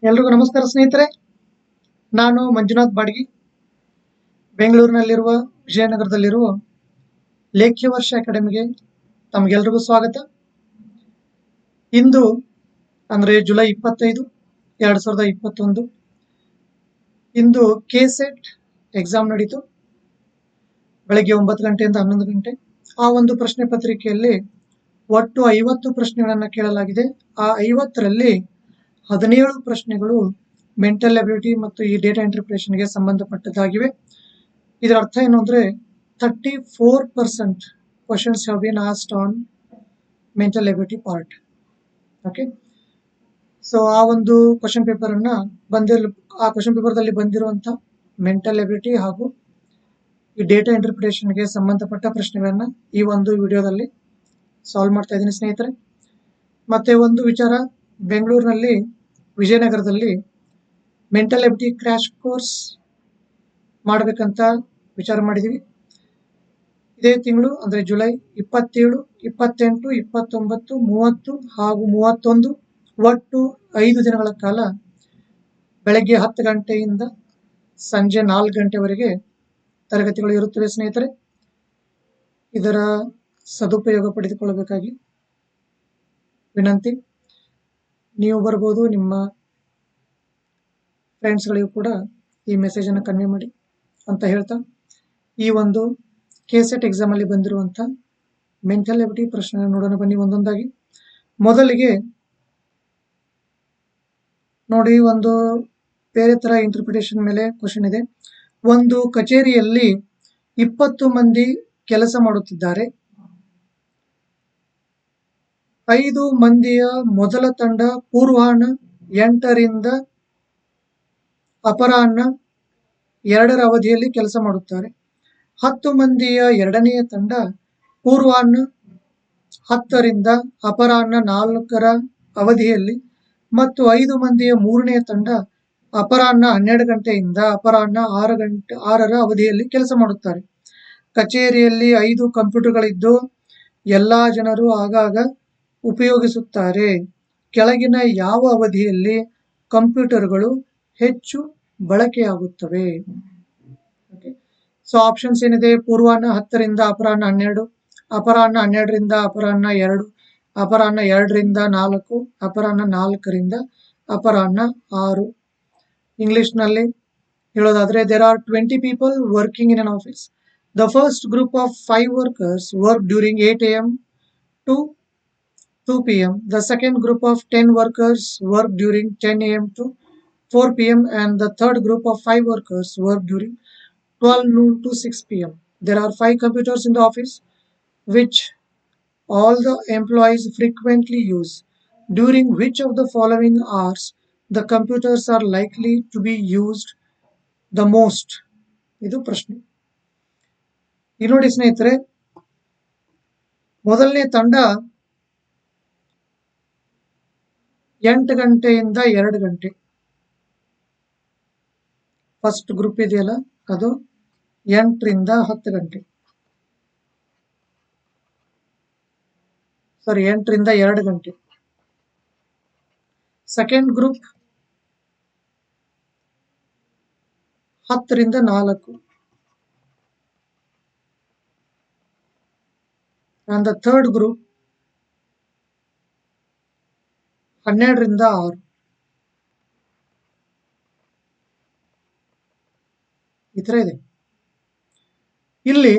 ಎಲ್ರಿಗೂ ನಮಸ್ಕಾರ ಸ್ನೇಹಿತರೆ. ನಾನು ಮಂಜುನಾಥ್ ಬಾಡ್ಗಿ, ಬೆಂಗಳೂರಿನಲ್ಲಿರುವ ವಿಜಯನಗರದಲ್ಲಿರುವ ಲೇಖ್ಯ ವರ್ಷ ಅಕಾಡೆಮಿಗೆ ತಮಗೆಲ್ರಿಗೂ ಸ್ವಾಗತ. ಇಂದು ಅಂದರೆ ಜುಲೈ 25, 2021 ಇಂದು ಕೆಸೆಟ್ ಎಕ್ಸಾಮ್ ನಡೀತು. ಬೆಳಗ್ಗೆ 9 ಗಂಟೆಯಿಂದ 11 ಗಂಟೆ. ಆ ಒಂದು ಪ್ರಶ್ನೆ ಪತ್ರಿಕೆಯಲ್ಲಿ ಒಟ್ಟು 50 ಪ್ರಶ್ನೆಗಳನ್ನು ಕೇಳಲಾಗಿದೆ. ಆ 50ರಲ್ಲಿ 17 ಪ್ರಶ್ನೆಗಳು ಮೆಂಟಲ್ ಎಬಿಲಿಟಿ ಮತ್ತು ಈ ಡೇಟಾ ಇಂಟರ್ಪ್ರಿಟೇಷನ್ಗೆ ಸಂಬಂಧಪಟ್ಟದ್ದಾಗಿವೆ. ಇದರ ಅರ್ಥ ಏನು ಅಂದರೆ 34% questions have been asked on mental ability part. Okay, so ಆ ಒಂದು ಕ್ವಶನ್ ಪೇಪರ್ ಅನ್ನ ಆ ಕ್ವಶನ್ ಪೇಪರ್ದಲ್ಲಿ ಬಂದಿರುವಂಥ ಮೆಂಟಲ್ ಎಬಿಲಿಟಿ ಹಾಗೂ ಈ ಡೇಟಾ ಇಂಟರ್ಪ್ರಿಟೇಷನ್ಗೆ ಸಂಬಂಧಪಟ್ಟ ಪ್ರಶ್ನೆಗಳನ್ನ ಈ ಒಂದು ವಿಡಿಯೋದಲ್ಲಿ ಸಾಲ್ವ್ ಮಾಡ್ತಾ ಇದ್ದೀನಿ ಸ್ನೇಹಿತರೆ. ಮತ್ತೆ ಒಂದು ವಿಚಾರ, ಬೆಂಗಳೂರಿನಲ್ಲಿ ವಿಜಯನಗರದಲ್ಲಿ ಮೆಂಟಲ್ ಎಬಿಲಿಟಿ ಕ್ರ್ಯಾಶ್ ಕೋರ್ಸ್ ಮಾಡಬೇಕಂತ ವಿಚಾರ ಮಾಡಿದ್ದೀವಿ. ಇದೇ ತಿಂಗಳು ಅಂದರೆ ಜುಲೈ 27, 28, 29, 30 ಹಾಗೂ 31 ಒಟ್ಟು 5 ದಿನಗಳ ಕಾಲ ಬೆಳಗ್ಗೆ 10 ಗಂಟೆಯಿಂದ ಸಂಜೆ 4 ಗಂಟೆವರೆಗೆ ತರಗತಿಗಳು ಇರುತ್ತವೆ ಸ್ನೇಹಿತರೆ. ಇದರ ಸದುಪಯೋಗ ಪಡೆದುಕೊಳ್ಳಬೇಕಾಗಿ ವಿನಂತಿ. ನೀವು ಬರ್ಬೋದು, ನಿಮ್ಮ ಫ್ರೆಂಡ್ಸ್ಗಳಿಗೂ ಕೂಡ ಈ ಮೆಸೇಜನ್ನು ಕನ್ವೆ ಮಾಡಿ ಅಂತ ಹೇಳ್ತಾ, ಈ ಒಂದು ಕೆಸೆಟ್ ಎಕ್ಸಾಮಲ್ಲಿ ಬಂದಿರುವಂಥ ಮೆಂಟಲ್ ಎಬಿಲಿಟಿ ಪ್ರಶ್ನೆ ನೋಡೋಣ ಬನ್ನಿ ಒಂದೊಂದಾಗಿ. ಮೊದಲಿಗೆ ನೋಡಿ, ಒಂದು ಬೇರೆ ಥರ ಇಂಟರ್ಪ್ರಿಟೇಷನ್ ಮೇಲೆ ಕ್ವಶನ್ ಇದೆ. ಒಂದು ಕಚೇರಿಯಲ್ಲಿ 20 ಮಂದಿ ಕೆಲಸ ಮಾಡುತ್ತಿದ್ದಾರೆ. 5 ಮಂದಿಯ ಮೊದಲ ತಂಡ ಪೂರ್ವಾಹ್ನ 8ರಿಂದ ಅಪರಾಹ್ನ 2ರ ಅವಧಿಯಲ್ಲಿ ಕೆಲಸ ಮಾಡುತ್ತಾರೆ. 10 ಮಂದಿಯ ಎರಡನೆಯ ತಂಡ ಪೂರ್ವಾಹ್ನ 10ರಿಂದ ಅಪರಾಹ್ನ 4ರ ಅವಧಿಯಲ್ಲಿ ಮತ್ತು 5 ಮಂದಿಯ ಮೂರನೆಯ ತಂಡ ಅಪರಾಹ್ನ 12 ಗಂಟೆಯಿಂದ ಅಪರಾಹ್ನ 6ರ ಅವಧಿಯಲ್ಲಿ ಕೆಲಸ ಮಾಡುತ್ತಾರೆ. ಕಚೇರಿಯಲ್ಲಿ 5 ಕಂಪ್ಯೂಟರ್ಗಳಿದ್ದು ಎಲ್ಲಾ ಜನರು ಆಗಾಗ ಉಪಯೋಗಿಸುತ್ತಾರೆ. ಕೆಳಗಿನ ಯಾವ ಅವಧಿಯಲ್ಲಿ ಕಂಪ್ಯೂಟರ್ಗಳು ಹೆಚ್ಚು ಬಳಕೆಯಾಗುತ್ತವೆ? ಸೊ ಆಪ್ಷನ್ಸ್ ಏನಿದೆ, ಪೂರ್ವಾಹ್ನ 10ರಿಂದ ಅಪರಾಹ್ನ 12, ಅಪರಾಹ್ನ 12ರಿಂದ ಅಪರಾಹ್ನ 2, ಅಪರಾಹ್ನ 2ರಿಂದ 4, ಅಪರಾಹ್ನ 4ರಿಂದ ಅಪರಾಹ್ನ 6. ಇಂಗ್ಲಿಷ್ನಲ್ಲಿ ಹೇಳೋದಾದ್ರೆ, there are 20 people working in an office. The first group of 5 workers work during 8 a.m. to 2 p.m. The second group of 10 workers work during 10 a.m. to 4 p.m. and the third group of 5 workers work during 12 noon to 6 p.m. There are 5 computers in the office which all the employees frequently use. During which of the following hours the computers are likely to be used the most? ಇದು ಪ್ರಶ್ನೆ. ಈ ನೋಡಿ ಸ್ನೇಹಿತರೆ, ಮೊದಲನೇ ತಂಡ 8 ಗಂಟೆಯಿಂದ 2 ಗಂಟೆ. First group ಇದೆಯಲ್ಲ, ಅದು 8ರಿಂದ 10 ಗಂಟೆ. 8ರಿಂದ 2 ಗಂಟೆ. ಸೆಕೆಂಡ್ ಗ್ರೂಪ್ 10ರಿಂದ 4. and the third group 12ರಿಂದ 6. ಈ ತರ ಇದೆ. ಇಲ್ಲಿ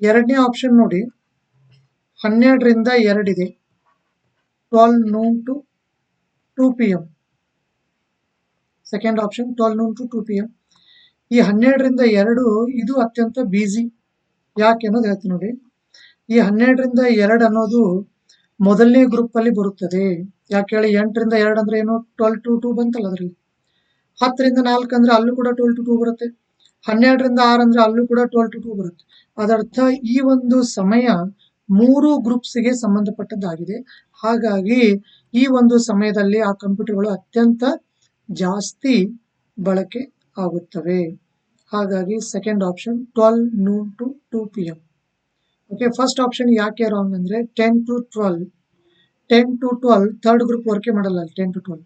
ಎರಡನೇ ಆಪ್ಷನ್ ನೋಡಿ, 12ರಿಂದ 2 ಇದೆ, 12 noon to 2 p.m. Second option 12 noon to 2 p.m. ಈ 12ರಿಂದ 2 ಇದು ಅತ್ಯಂತ ಬ್ಯುಸಿ. ಯಾಕೆ ಅನ್ನೋದು ಹೇಳ್ತೀನಿ ನೋಡಿ. ಈ 12ರಿಂದ 2 ಅನ್ನೋದು ಮೊದಲನೇ ಗ್ರೂಪ್ ಅಲ್ಲಿ ಬರುತ್ತದೆ. ಯಾಕೆ ಹೇಳಿ, 8ರಿಂದ 2 ಅಂದ್ರೆ ಏನು, 12 to 2 ಬಂತಲ್ಲ ಅದ್ರಲ್ಲಿ. 10ರಿಂದ 4 ಅಂದ್ರೆ ಅಲ್ಲೂ ಕೂಡ 12 to 2 ಬರುತ್ತೆ. 12ರಿಂದ 6 ಅಂದ್ರೆ ಅಲ್ಲೂ ಕೂಡ 12 to 2 ಬರುತ್ತೆ. ಅದರ್ಥ ಈ ಒಂದು ಸಮಯ 3 ಗ್ರೂಪ್ಸ್ಗೆ ಸಂಬಂಧಪಟ್ಟದ್ದಾಗಿದೆ. ಹಾಗಾಗಿ ಈ ಒಂದು ಸಮಯದಲ್ಲಿ ಆ ಕಂಪ್ಯೂಟರ್ಗಳು ಅತ್ಯಂತ ಜಾಸ್ತಿ ಬಳಕೆ ಆಗುತ್ತವೆ. ಹಾಗಾಗಿ second option 12 noon to 2 p.m. Okay, first option ಯಾಕೆ ರಾಂಗ್ ಅಂದ್ರೆ 10 to 12 10 to 12 ಥರ್ಡ್ ಗ್ರೂಪ್ ವರ್ಕೆ ಮಾಡಲ್ಲ 10 to 12,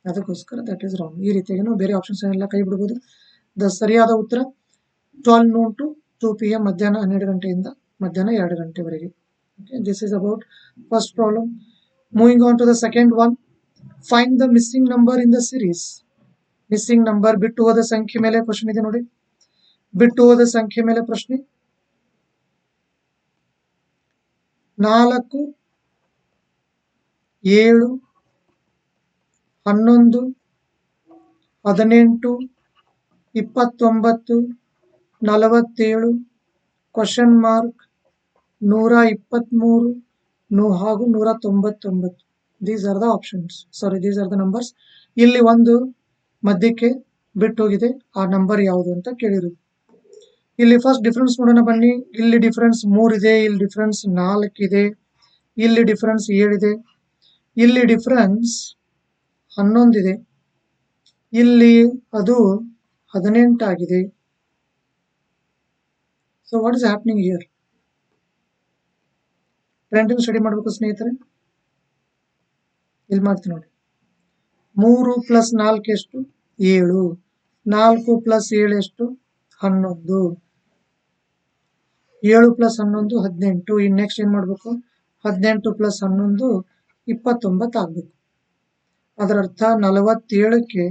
ಅದಕ್ಕೋಸ್ಕರ ದಟ್ ಈಸ್ ರಾಂಗ್. ಈ ರೀತಿಯಾಗಿ ನಾವು ಬೇರೆ ಆಪ್ಷನ್ಸ್ ಎಲ್ಲ ಕೈ ಬಿಡಬಹುದು. ದ ಸರಿಯಾದ ಉತ್ತರ 12 noon to 2 PM, ಮಧ್ಯಾಹ್ನ 12 ಗಂಟೆಯಿಂದ ಮಧ್ಯಾಹ್ನ 2 ಗಂಟೆವರೆಗೆ. Okay, this is about first problem. Moving on to the second one. Find the missing number in the series. Missing number, ಬಿಟ್ಟು ಹೋದ ಸಂಖ್ಯೆ ಮೇಲೆ ಕ್ವಶನ್ ಇದೆ ನೋಡಿ. ಬಿಟ್ಟು ಹೋದ ಸಂಖ್ಯೆ ಮೇಲೆ ಪ್ರಶ್ನೆ. 4, 7, 11, 18, 29, 47, ಕ್ವಶನ್ ಮಾರ್ಕ್, 123 ಹಾಗೂ 199. These are the options, these are the numbers. ಇಲ್ಲಿ ಒಂದು ಮಧ್ಯಕ್ಕೆ ಬಿಟ್ಟು ಹೋಗಿದೆ, ಆ ನಂಬರ್ ಯಾವುದು ಅಂತ ಕೇಳಿರು. ಇಲ್ಲಿ ಫಸ್ಟ್ ಡಿಫರೆನ್ಸ್ ನೋಡೋಣ ಬನ್ನಿ. ಇಲ್ಲಿ ಡಿಫರೆನ್ಸ್ 3 ಇದೆ, ಇಲ್ಲಿ ಡಿಫರೆನ್ಸ್ 4 ಇದೆ, ಇಲ್ಲಿ ಡಿಫರೆನ್ಸ್ 7 ಇದೆ, ಇಲ್ಲಿ ಡಿಫರೆನ್ಸ್ 11 ಇದೆ, ಇಲ್ಲಿ ಅದು 18 ಆಗಿದೆ. So what is happening here? Trend study ಮಾಡಬೇಕು ಸ್ನೇಹಿತರೆ. ಇಲ್ಲಿ ಮಾಡ್ತೀನಿ ನೋಡಿ. 3 + 4 ಎಷ್ಟು? 7. 4 + 7 ಎಷ್ಟು? 11. 7 + 11 18. ಇನ್ನು ನೆಕ್ಸ್ಟ್ ಏನ್ ಮಾಡ್ಬೇಕು? 18 + 11 29 ಆಗ್ಬೇಕು. ಅದರರ್ಥ 47ಕ್ಕೆ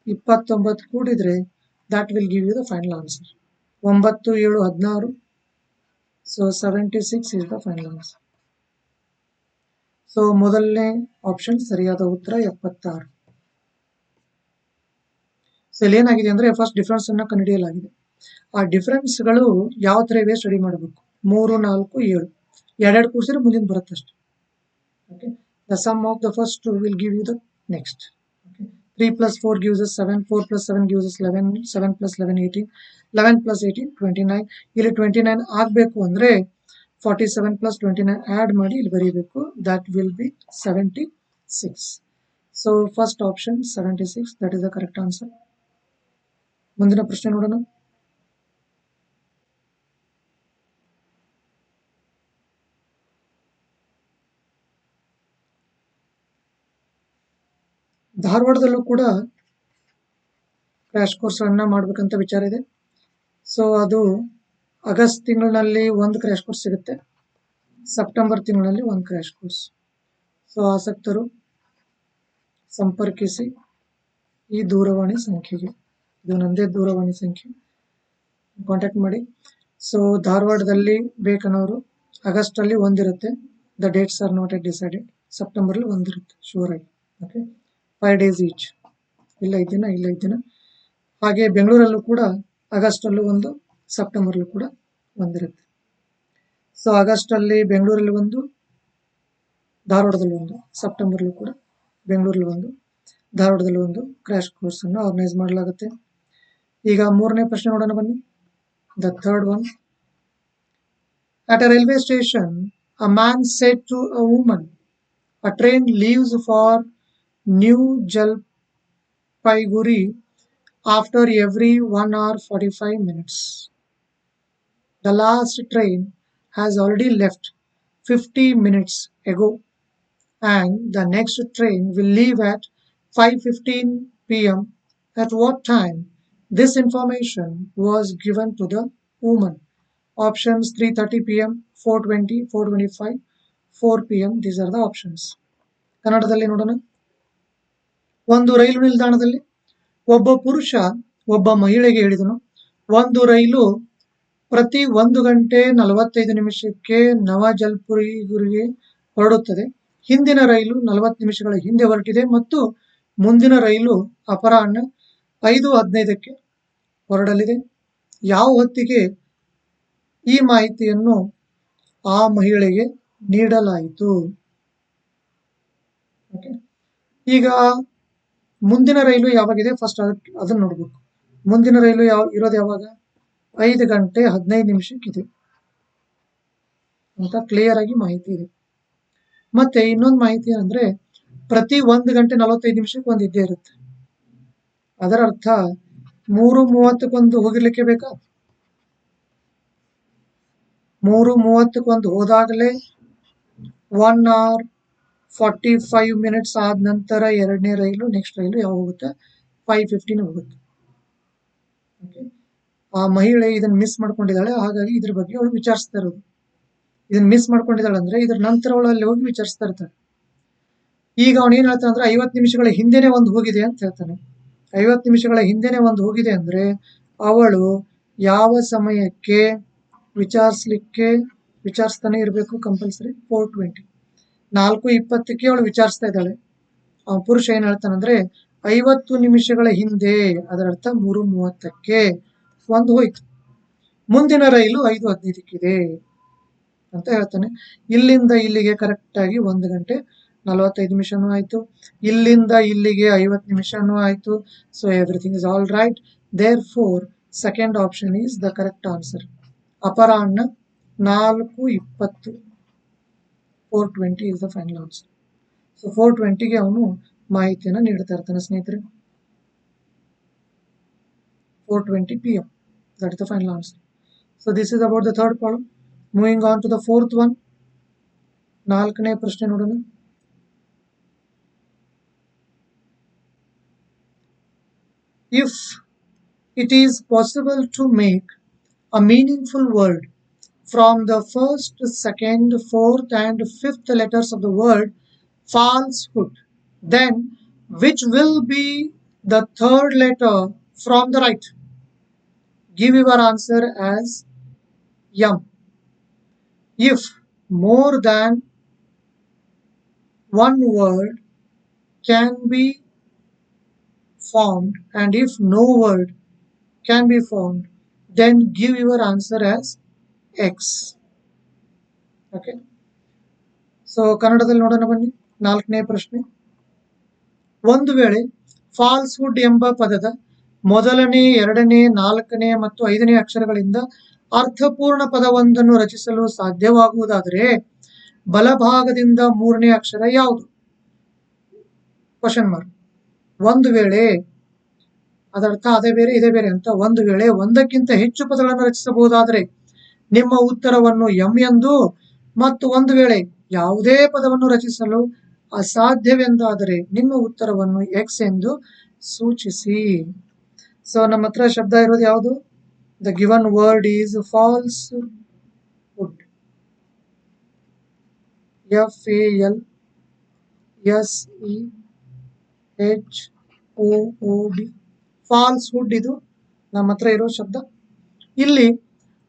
29 ಕೂಡಿದ್ರೆ that will give you the final answer. 9, 7, 16. So 76 is the final answer. So ಮೊದಲನೇ ಆಪ್ಷನ್ ಸರಿಯಾದ ಉತ್ತರ 76. ಸೊ ಇಲ್ಲಿ ಏನಾಗಿದೆ ಅಂದ್ರೆ ಫಸ್ಟ್ ಡಿಫರೆನ್ಸ್ ಅನ್ನ ಕಂಡುಹಿಡಿಯಲಾಗಿದೆ. ಆ ಡಿಫರೆನ್ಸ್ ಗಳು ಯಾವ ತರ ಇವೆ ಸ್ಟಡಿ ಮಾಡಬೇಕು. 3, 4, 7 ಎರಡೆರಡು ಕೂಡಿಸಿದ್ರೆ ಮುಂದಿನ ಬರುತ್ತೆ ಅಷ್ಟೇ. Okay, the sum of the first will give you the next. Okay, 3 + 4 gives us 7, 4 + 7 gives us 11, 7 + 11 18, 11 + 18 29. ಇಲ್ಲಿ 29 ಆಗ್ಬೇಕು ಅಂದ್ರೆ 47 + 29 ಆಡ್ ಮಾಡಿ ಇಲ್ಲಿ ಬರೀಬೇಕು. that will be 76. So first option 76, that is the correct answer. ಮುಂದಿನ ಪ್ರಶ್ನೆ ನೋಡೋಣ. ಧಾರವಾಡದಲ್ಲೂ ಕೂಡ ಕ್ರ್ಯಾಶ್ ಕೋರ್ಸ್ ಅನ್ನ ಮಾಡ್ಬೇಕಂತ ವಿಚಾರ ಇದೆ. ಸೊ ಅದು ಆಗಸ್ಟ್ ತಿಂಗಳಿನಲ್ಲಿ ಒಂದು ಕ್ರ್ಯಾಶ್ ಕೋರ್ಸ್ ಸಿಗುತ್ತೆ, ಸೆಪ್ಟೆಂಬರ್ ತಿಂಗಳಲ್ಲಿ ಒಂದು ಕ್ರ್ಯಾಶ್ ಕೋರ್ಸ್. ಸೊ ಆಸಕ್ತರು ಸಂಪರ್ಕಿಸಿ ಈ ದೂರವಾಣಿ ಸಂಖ್ಯೆಗೆ. ಇದು ನಂದೇ ದೂರವಾಣಿ ಸಂಖ್ಯೆ, ಕಾಂಟ್ಯಾಕ್ಟ್ ಮಾಡಿ. ಸೊ ಧಾರವಾಡದಲ್ಲಿ ಬೇಕನ್ನೋರು ಆಗಸ್ಟ್ ಅಲ್ಲಿ ಒಂದಿರುತ್ತೆ, the dates are not yet decided. September ಅಲ್ಲಿ ಒಂದಿರುತ್ತೆ ಶೂರ್ ಆಗಿ. ಓಕೆ, 5 days ಈಚ್, ಇಲ್ಲ 5 ದಿನ, ಇಲ್ಲ 5 ದಿನ. ಹಾಗೆ ಬೆಂಗಳೂರಲ್ಲೂ ಕೂಡ ಆಗಸ್ಟ್ ಅಲ್ಲೂ ಒಂದು, ಸೆಪ್ಟೆಂಬರ್ ಅಲ್ಲೂ ಕೂಡ ಒಂದಿರುತ್ತೆ. ಸೊ ಆಗಸ್ಟ್ ಅಲ್ಲಿ ಬೆಂಗಳೂರಲ್ಲಿ ಒಂದು, ಧಾರವಾಡದಲ್ಲಿ ಒಂದು, ಸೆಪ್ಟೆಂಬರ್ ಅಲ್ಲೂ ಕೂಡ ಬೆಂಗಳೂರಲ್ಲಿ ಒಂದು, ಧಾರವಾಡದಲ್ಲಿ ಒಂದು ಕ್ರ್ಯಾಶ್ ಕೋರ್ಸ್ ಅನ್ನು ಆರ್ಗನೈಸ್ ಮಾಡಲಾಗುತ್ತೆ. ಈಗ ಮೂರನೇ ಪ್ರಶ್ನೆ ನೋಡೋಣ ಬನ್ನಿ. The third one. At a railway station, a man said to a woman, "A train leaves for New Jalpaiguri after every 1 hour 45 minutes. The last train has already left 50 minutes ago, and the next train will leave at 5:15 PM. At what time?" This information was given to the woman. Options 3:30 PM, 4:20, 4:25, 4 PM. These are the options. ಕನ್ನಡದಲ್ಲಿ ನೋಡೋಣ. ಒಂದು ರೈಲು ನಿಲ್ದಾಣದಲ್ಲಿ ಒಬ್ಬ ಪುರುಷ ಒಬ್ಬ ಮಹಿಳೆಗೆ ಹೇಳಿದನು, ಒಂದು ರೈಲು ಪ್ರತಿ 1 ಗಂಟೆ 45 ನಿಮಿಷಕ್ಕೆ ನವಜಲ್ಪುರಿಗೆ ಹೊರಡುತ್ತದೆ. ಹಿಂದಿನ ರೈಲು 40 ನಿಮಿಷಗಳ ಹಿಂದೆ ಹೊರಟಿದೆ ಮತ್ತು ಮುಂದಿನ ರೈಲು ಅಪರಾಹ್ನ 5:15ಕ್ಕೆ ಹೊರಡಲಿದೆ. ಯಾವ ಹೊತ್ತಿಗೆ ಈ ಮಾಹಿತಿಯನ್ನು ಆ ಮಹಿಳೆಗೆ ನೀಡಲಾಯಿತು? ಓಕೆ, ಈಗ ಮುಂದಿನ ರೈಲು ಯಾವಾಗಿದೆ ಫಸ್ಟ್ ಅದನ್ನ ನೋಡ್ಬೇಕು. ಮುಂದಿನ ರೈಲು ಇರೋದು ಯಾವಾಗ? 5 ಗಂಟೆ 15 ನಿಮಿಷಕ್ಕಿದೆ ಅಂತ ಕ್ಲಿಯರ್ ಆಗಿ ಮಾಹಿತಿ ಇದೆ. ಮತ್ತೆ ಇನ್ನೊಂದು ಮಾಹಿತಿ ಅಂದ್ರೆ ಪ್ರತಿ 1 ಗಂಟೆ 45 ನಿಮಿಷಕ್ಕೆ ಒಂದು ಇದ್ದೇ ಇರುತ್ತೆ. ಅದರ ಅರ್ಥ 3:30ಕ್ಕೆ ಹೋಗಿರ್ಲಿಕ್ಕೆ ಬೇಕಾ? 3:30ಕ್ಕೆ ಹೋದಾಗಲೇ 1 hour 45 ಮಿನಿಟ್ಸ್ ಆದ ನಂತರ ಎರಡನೇ ರೈಲು, ನೆಕ್ಸ್ಟ್ ರೈಲು ಯಾವಾಗ ಹೋಗುತ್ತೆ? 5:15 ಹೋಗುತ್ತೆ. ಓಕೆ, ಆ ಮಹಿಳೆ ಇದನ್ನ ಮಿಸ್ ಮಾಡ್ಕೊಂಡಿದ್ದಾಳೆ, ಹಾಗಾಗಿ ಇದ್ರ ಬಗ್ಗೆ ಅವಳು ವಿಚಾರಿಸ್ತಾ ಇರೋದು. ಇದನ್ನ ಮಿಸ್ ಮಾಡ್ಕೊಂಡಿದ್ದಾಳೆ ಅಂದ್ರೆ ಇದ್ರ ನಂತರ ಅವಳು ಅಲ್ಲಿ ಹೋಗಿ ವಿಚಾರಿಸ್ತಾ ಇರ್ತಾಳೆ. ಈಗ ಅವನು ಏನ್ ಹೇಳ್ತಾನೆ ಅಂದ್ರೆ 50 ನಿಮಿಷಗಳ ಹಿಂದೆನೆ ಒಂದು ಹೋಗಿದೆ ಅಂತ ಹೇಳ್ತಾನೆ. 50 ನಿಮಿಷಗಳ ಹಿಂದೆನೆ ಒಂದು ಹೋಗಿದೆ ಅಂದ್ರೆ ಅವಳು ಯಾವ ಸಮಯಕ್ಕೆ ವಿಚಾರಿಸ್ತಾನೆ ಇರಬೇಕು? ಕಂಪಲ್ಸರಿ 4:20. 4:20ಕ್ಕೆ ಅವಳು ವಿಚಾರಿಸ್ತಾ ಇದ್ದಾಳೆ. ಪುರುಷ ಏನ್ ಹೇಳ್ತಾನಂದ್ರೆ 50 ನಿಮಿಷಗಳ ಹಿಂದೆ, ಅದರರ್ಥ 3:30ಕ್ಕೆ ಒಂದು ಹೋಯ್ತು, ಮುಂದಿನ ರೈಲು 5:15ಕ್ಕಿದೆ ಅಂತ ಹೇಳ್ತಾನೆ. ಇಲ್ಲಿಂದ ಇಲ್ಲಿಗೆ ಕರೆಕ್ಟ್ ಆಗಿ 1 ಗಂಟೆ 45 ನಿಮಿಷನೂ ಆಯ್ತು, ಇಲ್ಲಿಂದ ಇಲ್ಲಿಗೆ 50 ನಿಮಿಷನೂ ಆಯ್ತು. So everything is all right. Therefore second option is the correct answer. ಅಪರಾಹ್ನ 4:20, 4:20 is the final answer. So 4:20ಗೆ ಅವನು ಮಾಹಿತಿಯನ್ನು ನೀಡ್ತಾ ಇರ್ತಾನೆ ಸ್ನೇಹಿತರೆ. 4:20 PM. That is the final answer. So this is about the third problem. Moving on to the fourth one. 4ನೇ ಪ್ರಶ್ನೆ ನೋಡೋಣ. If it is possible to make a meaningful word from the first, second, fourth and fifth letters of the word falsehood, then which will be the third letter from the right? Give your answer as M. If more than one word can be formed and if no word can be formed, then give your answer as X. Okay. So ಕನ್ನಡದಲ್ಲಿ ನೋಡೋಣ ಬನ್ನಿ. 4ನೇ ಪ್ರಶ್ನೆ. ಒಂದು ವೇಳೆ falsehood ಎಂಬ ಪದದ ಮೊದಲನೇ, ಎರಡನೇ, 4ನೇ ಮತ್ತು 5ನೇ ಅಕ್ಷರಗಳಿಂದ ಅರ್ಥಪೂರ್ಣ ಪದವೊಂದನ್ನು ರಚಿಸಲು ಸಾಧ್ಯವಾಗುವುದಾದರೆ ಬಲಭಾಗದಿಂದ 3ನೇ ಅಕ್ಷರ ಯಾವುದು? Question mark. ಒಂದು ವೇಳೆ, ಅದರ್ಥ ಅದೇ ಬೇರೆ ಇದೇ ಬೇರೆ ಅಂತ. ಒಂದು ವೇಳೆ ಒಂದಕ್ಕಿಂತ ಹೆಚ್ಚು ಪದಗಳನ್ನು ರಚಿಸಬಹುದಾದರೆ ನಿಮ್ಮ ಉತ್ತರವನ್ನು ಎಂ ಎಂದು, ಮತ್ತು ಒಂದು ವೇಳೆ ಯಾವುದೇ ಪದವನ್ನು ರಚಿಸಲು ಅಸಾಧ್ಯವೆಂದಾದರೆ ನಿಮ್ಮ ಉತ್ತರವನ್ನು ಎಕ್ಸ್ ಎಂದು ಸೂಚಿಸಿ. ಸೊ ನಮ್ಮ ಹತ್ರ ಶಬ್ದ ಇರೋದು ಯಾವುದು? The given word is falsehood. FALSEHOOD. Falsehood ಇದು ನಮ್ಮ ಹತ್ರ ಇರೋ ಶಬ್ದ. ಇಲ್ಲಿ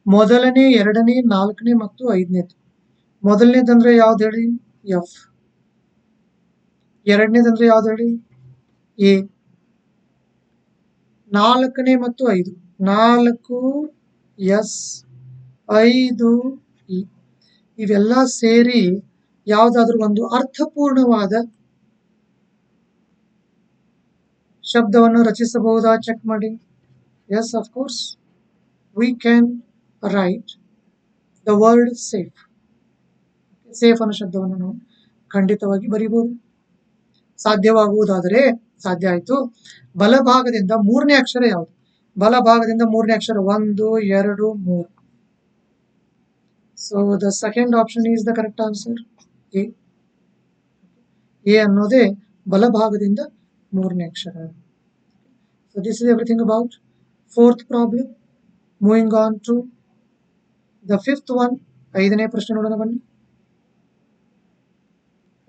ಮೊದಲನೇ, ಎರಡನೇ, 4ನೇ ಮತ್ತು 5ನೇದು. ಮೊದಲನೇದಂದ್ರೆ ಯಾವ್ದು ಹೇಳಿ? ಎಫ್. ಎರಡನೇದಂದ್ರೆ ಯಾವ್ದು ಹೇಳಿ? ಎ. 4ನೇ ಮತ್ತು 5, 4 ಎಸ್, 5 ಇ. ಇವೆಲ್ಲ ಸೇರಿ ಯಾವುದಾದ್ರೂ ಒಂದು ಅರ್ಥಪೂರ್ಣವಾದ ಶಬ್ದವನ್ನು ರಚಿಸಬಹುದಾ? ಚೆಕ್ ಮಾಡಿ. Yes, of course we can write the word safe. Safe ಅನ್ನೋ ಶಬ್ದವನ್ನು ನಾವು ಖಂಡಿತವಾಗಿ ಬರೀಬಹುದು. ಸಾಧ್ಯವಾಗುವುದಾದರೆ, ಸಾಧ್ಯ ಆಯ್ತು. ಬಲಭಾಗದಿಂದ 3ನೇ ಅಕ್ಷರ ಯಾವುದು? ಬಲಭಾಗದಿಂದ 3ನೇ ಅಕ್ಷರ 1, 2, 3. So the second option is the correct answer, A. A ಅನ್ನೋದೇ ಬಲಭಾಗದಿಂದ 3ನೇ ಅಕ್ಷರ. So this is everything about fourth problem. Moving on to the fifth one. 5ನೇ ಪ್ರಶ್ನೆ ನೋಡೋಣ ಬನ್ನಿ.